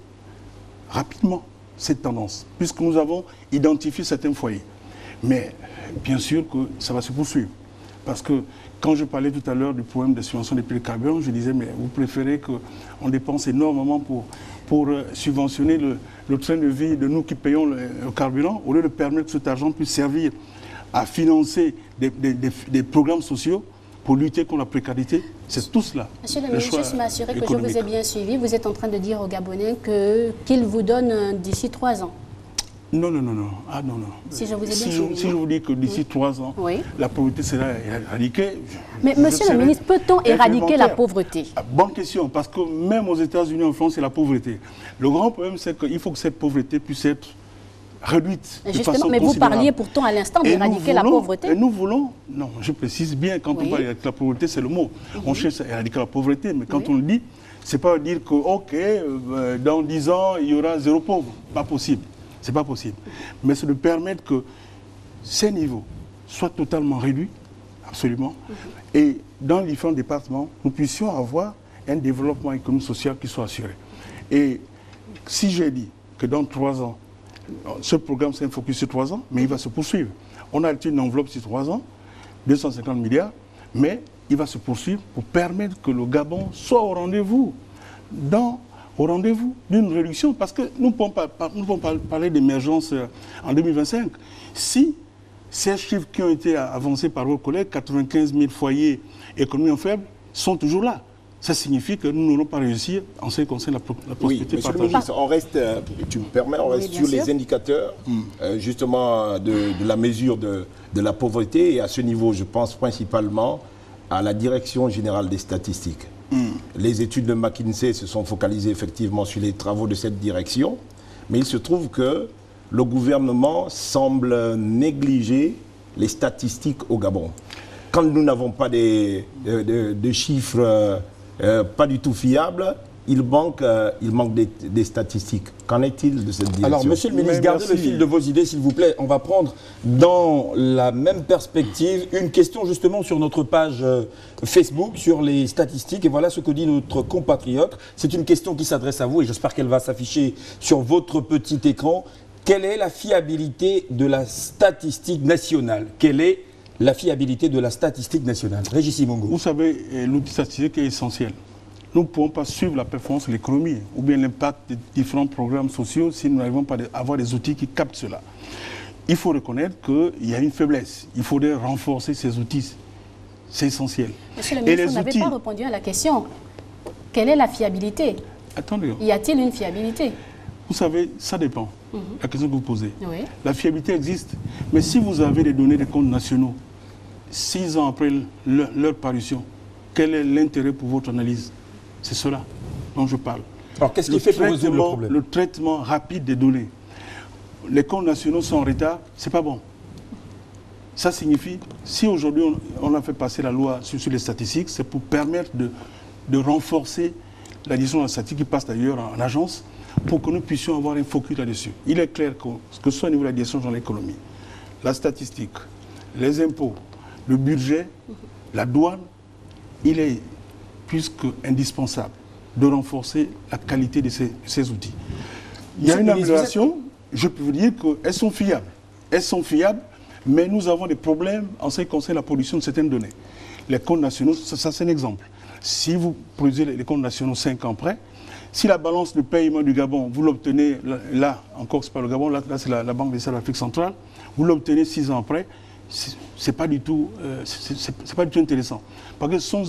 rapidement cette tendance, puisque nous avons identifié certains foyers. Mais bien sûr que ça va se poursuivre. Parce que quand je parlais tout à l'heure du problème des subventions des prix de carburant, je disais, mais vous préférez qu'on dépense énormément pour subventionner le train de vie de nous qui payons le carburant, au lieu de permettre que cet argent puisse servir à financer des programmes sociaux pour lutter contre la précarité. C'est tout cela. Monsieur le ministre, juste m'assurer que je vous ai bien suivi. Vous êtes en train de dire aux Gabonais qu'ils vous donnent d'ici 3 ans. Non. Ah non. Si je vous ai bien suivi. Si je vous dis que d'ici 3 ans, la pauvreté sera éradiquée. Mais monsieur le ministre, peut-on éradiquer la pauvreté? Bonne question, parce que même aux États-Unis, en France, c'est la pauvreté. Le grand problème, c'est qu'il faut que cette pauvreté puisse être réduite. Justement, mais vous parliez pourtant à l'instant d'éradiquer la pauvreté. Et nous voulons, non, je précise bien, quand on parle d'éradiquer la pauvreté, c'est le mot. On cherche à éradiquer la pauvreté, mais quand on le dit, c'est pas dire que, ok, dans 10 ans, il y aura 0 pauvre. Pas possible. Ce n'est pas possible. Mais c'est de permettre que ces niveaux soient totalement réduits, absolument, et dans les différents départements, nous puissions avoir un développement économique social qui soit assuré. Et si j'ai dit que dans 3 ans, ce programme c'est un focus sur 3 ans, mais il va se poursuivre. On a une enveloppe sur 3 ans, 250 milliards, mais il va se poursuivre pour permettre que le Gabon soit au rendez-vous d'une réduction, parce que nous ne pouvons pas parler d'émergence en 2025. Si ces chiffres qui ont été avancés par vos collègues, 95 000 foyers économiquement faibles, sont toujours là. Ça signifie que nous n'aurons pas réussi en ce qui concerne la prospérité oui, monsieur partagée. le ministre, on reste, tu me permets, on reste sur les indicateurs justement de la mesure de la pauvreté, et à ce niveau, je pense principalement à la Direction générale des statistiques. Les études de McKinsey se sont focalisées effectivement sur les travaux de cette direction, mais il se trouve que le gouvernement semble négliger les statistiques au Gabon. Quand nous n'avons pas de chiffres pas du tout fiables, il manque des statistiques. Qu'en est-il de cette direction? Alors, monsieur le ministre, gardez le fil de vos idées, s'il vous plaît. On va prendre dans la même perspective une question justement sur notre page Facebook, sur les statistiques. Et voilà ce que dit notre compatriote. C'est une question qui s'adresse à vous et j'espère qu'elle va s'afficher sur votre petit écran. Quelle est la fiabilité de la statistique nationale? Quelle est la fiabilité de la statistique nationale? Régis Simongo. Vous savez, l'outil statistique est essentiel. Nous ne pouvons pas suivre la performance de l'économie ou bien l'impact des différents programmes sociaux si nous n'arrivons pas à avoir des outils qui captent cela. Il faut reconnaître qu'il y a une faiblesse. Il faudrait renforcer ces outils. C'est essentiel. Monsieur le ministre, vous n'avez pas répondu à la question. Quelle est la fiabilité? Attendez. Y a-t-il une fiabilité? Vous savez, ça dépend. La question que vous posez. Oui. La fiabilité existe. Mais si vous avez des données des comptes nationaux, 6 ans après leur parution, quel est l'intérêt pour votre analyse? C'est cela dont je parle. Alors, qu'est-ce qui fait pour résoudre le problème? Le traitement rapide des données. Les comptes nationaux sont en retard, c'est pas bon. Ça signifie, si aujourd'hui on a fait passer la loi sur les statistiques, c'est pour permettre de renforcer la direction de la statistique qui passe d'ailleurs en agence, pour que nous puissions avoir un focus là-dessus. Il est clair que ce soit au niveau de la direction de l'économie, la statistique, les impôts, le budget, la douane, il est plus qu'indispensable de renforcer la qualité de ces outils. Il y a une amélioration, je peux vous dire qu'elles sont fiables. Elles sont fiables, mais nous avons des problèmes en ce qui concerne la production de certaines données. Les comptes nationaux, ça c'est un exemple. Si vous produisez les comptes nationaux 5 ans après, si la balance de paiement du Gabon, vous l'obtenez, là encore c'est pas le Gabon, là c'est la Banque des Salles de l'Afrique centrale, vous l'obtenez 6 ans après, c'est pas du tout intéressant. Parce que ce sont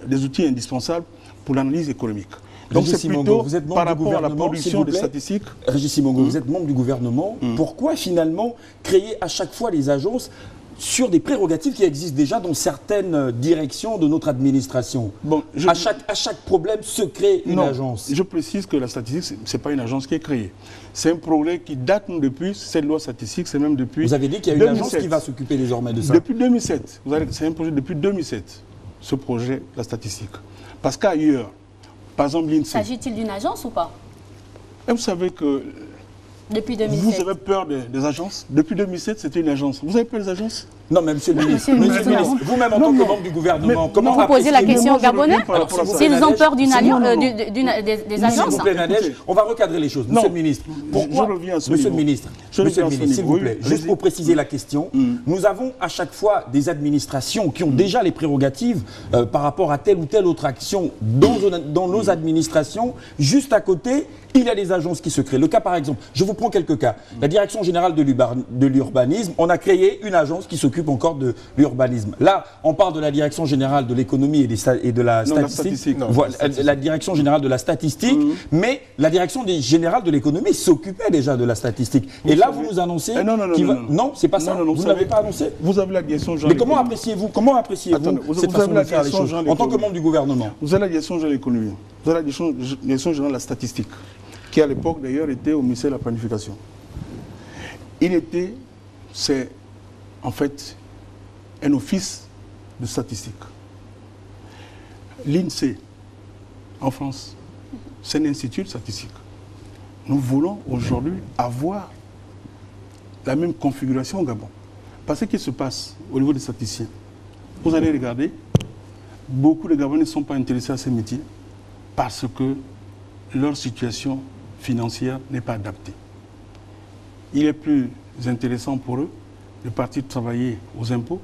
des outils indispensables pour l'analyse économique. Donc c'est plutôt par rapport à la production des statistiques. Régis Simongo, vous êtes membre du gouvernement. Pourquoi finalement créer à chaque fois les agences sur des prérogatives qui existent déjà dans certaines directions de notre administration? Bon, à chaque problème se crée une agence. Je précise que la statistique, ce n'est pas une agence qui est créée. C'est un projet qui date depuis cette loi statistique, c'est même depuis. Vous avez dit qu'il y a une agence qui va s'occuper désormais de ça. Depuis 2007. C'est un projet depuis 2007, ce projet, la statistique. Parce qu'ailleurs, par exemple, l'INSEE. S'agit-il d'une agence ou pas? Et vous savez que. Depuis 2007. Vous avez peur des agences? Depuis 2007, c'était une agence. Vous avez peur des agences? Non, mais monsieur le ministre, vous-même en tant que membre du gouvernement, comment vous posez la question aux Gabonais? S'ils ont peur des agences? S'il vous plaît, Nadège, on va recadrer les choses. Monsieur le ministre, pourquoi? Monsieur le ministre, s'il vous plaît, juste pour préciser la question, nous avons à chaque fois des administrations qui ont déjà les prérogatives par rapport à telle ou telle autre action dans nos administrations. Juste à côté, il y a des agences qui se créent. Le cas, par exemple, je vous prends quelques cas. La Direction générale de l'urbanisme, on a créé une agence qui s'occupe encore de l'urbanisme. Là, on parle de la Direction générale de l'économie et de la statistique. La Direction générale de la statistique, mais la Direction générale de l'économie s'occupait déjà de la statistique. Et là, vous nous annoncez... Non, c'est pas ça. Vous ne l'avez pas annoncé. Vous avez la Direction générale. Mais comment appréciez-vous cette façon de faire les choses en tant que membre du gouvernement? Vous avez la Direction générale de l'économie. Vous avez la Direction générale de la statistique, qui à l'époque d'ailleurs était au ministère de la Planification. C'est en fait un office de statistique. L'INSEE, en France, c'est un institut de statistique. nous voulons aujourd'hui avoir la même configuration au Gabon. Parce que ce qui se passe au niveau des statisticiens, vous allez regarder, beaucoup de Gabonais ne sont pas intéressés à ces métiers parce que leur situation financière n'est pas adaptée. Il est plus intéressant pour eux de partir travailler aux impôts,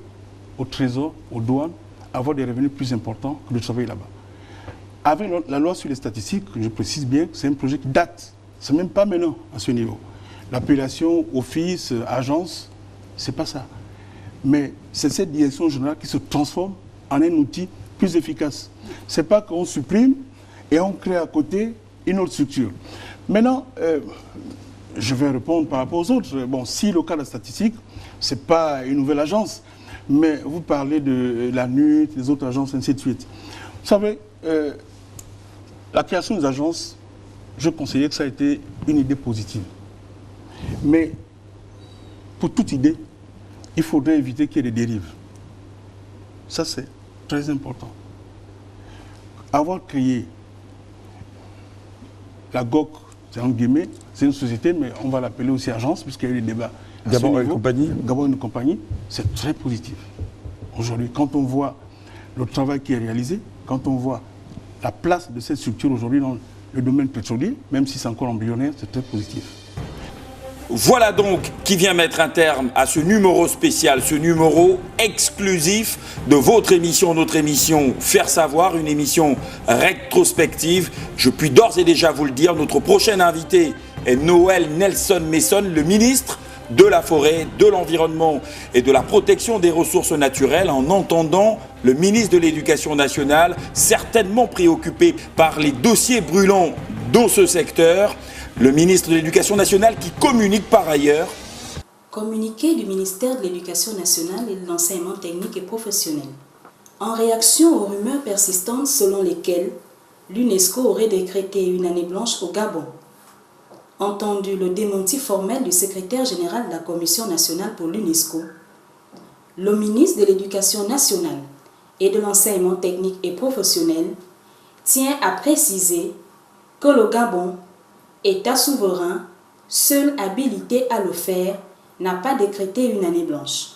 au trésor, aux douanes, avoir des revenus plus importants que de travailler là-bas. Avec la loi sur les statistiques, je précise bien, c'est un projet qui date. Ce n'est même pas maintenant à ce niveau. L'appellation office, agence, ce n'est pas ça. Mais c'est cette direction générale qui se transforme en un outil plus efficace. Ce n'est pas qu'on supprime et on crée à côté une autre structure. Maintenant, je vais répondre par rapport aux autres. Bon, si le cas de la statistique, ce n'est pas une nouvelle agence, mais vous parlez de la NUT, des autres agences, ainsi de suite. Vous savez, la création des agences, je conseillais que ça a été une idée positive. Mais pour toute idée, il faudrait éviter qu'il y ait des dérives. Ça, c'est très important. Avoir créé la GOC, c'est en guillemets, c'est une société, mais on va l'appeler aussi agence, puisqu'il y a eu des débats. Gabon et compagnie. Gabon et compagnie, c'est très positif. Aujourd'hui, quand on voit le travail qui est réalisé, quand on voit la place de cette structure aujourd'hui dans le domaine pétrolier, même si c'est encore embryonnaire, c'est très positif. Voilà donc qui vient mettre un terme à ce numéro spécial, ce numéro exclusif de votre émission, notre émission Faire Savoir, une émission rétrospective. Je puis d'ores et déjà vous le dire, notre prochain invité est Noël Nelson Mason, le ministre de la Forêt, de l'Environnement et de la Protection des Ressources Naturelles, en entendant le ministre de l'Éducation nationale, certainement préoccupé par les dossiers brûlants dans ce secteur. Le ministre de l'Éducation nationale qui communique par ailleurs. Communiqué du ministère de l'Éducation nationale et de l'Enseignement technique et professionnel. En réaction aux rumeurs persistantes selon lesquelles l'UNESCO aurait décrété une année blanche au Gabon. Entendu le démenti formel du secrétaire général de la Commission nationale pour l'UNESCO, le ministre de l'Éducation nationale et de l'Enseignement technique et professionnel tient à préciser que le Gabon, État souverain, seul habilité à le faire, n'a pas décrété une année blanche.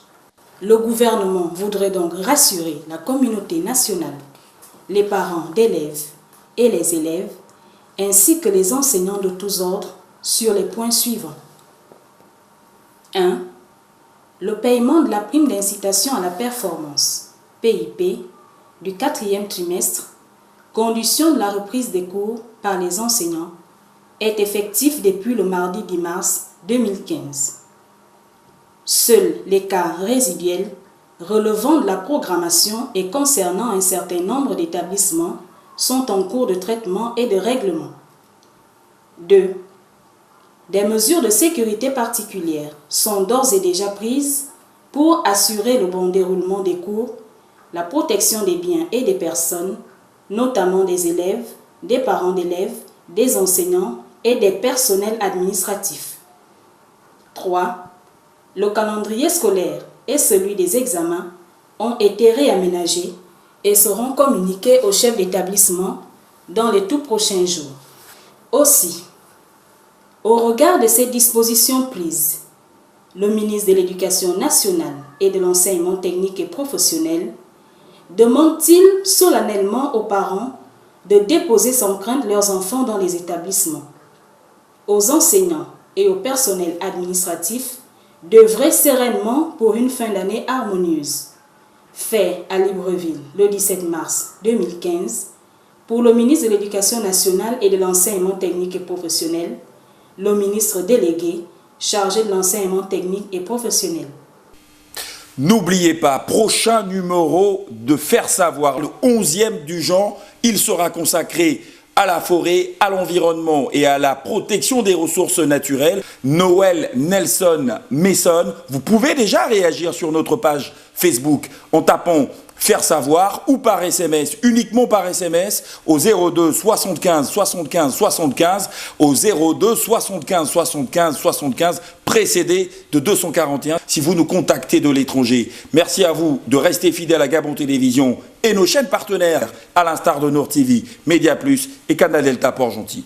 Le gouvernement voudrait donc rassurer la communauté nationale, les parents d'élèves et les élèves, ainsi que les enseignants de tous ordres sur les points suivants. 1. Le paiement de la prime d'incitation à la performance, PIP, du 4e trimestre, condition de la reprise des cours par les enseignants, est effectif depuis le mardi 10 mars 2015. Seuls les cas résiduels relevant de la programmation et concernant un certain nombre d'établissements sont en cours de traitement et de règlement. 2. Des mesures de sécurité particulières sont d'ores et déjà prises pour assurer le bon déroulement des cours, la protection des biens et des personnes, notamment des élèves, des parents d'élèves, des enseignants et des personnels administratifs. 3. Le calendrier scolaire et celui des examens ont été réaménagés et seront communiqués aux chefs d'établissement dans les tout prochains jours. Aussi, au regard de ces dispositions prises, le ministre de l'Éducation nationale et de l'Enseignement technique et professionnel demande-t-il solennellement aux parents de déposer sans crainte leurs enfants dans les établissements. Aux enseignants et au personnel administratif d'œuvrer sereinement pour une fin d'année harmonieuse. Fait à Libreville le 17 mars 2015 pour le ministre de l'Éducation nationale et de l'Enseignement technique et professionnel, le ministre délégué chargé de l'enseignement technique et professionnel. N'oubliez pas, prochain numéro de Faire Savoir, le 11e du genre, il sera consacré à la forêt, à l'environnement et à la protection des ressources naturelles. Noël Nelson Mason, vous pouvez déjà réagir sur notre page Facebook en tapant Faire Savoir ou par SMS, uniquement par SMS au 02 75 75 75, au 02 75 75 75, précédé de 241 si vous nous contactez de l'étranger. Merci à vous de rester fidèles à Gabon Télévision et nos chaînes partenaires, à l'instar de Nour TV, Média Plus et Canal Delta Port-Gentil.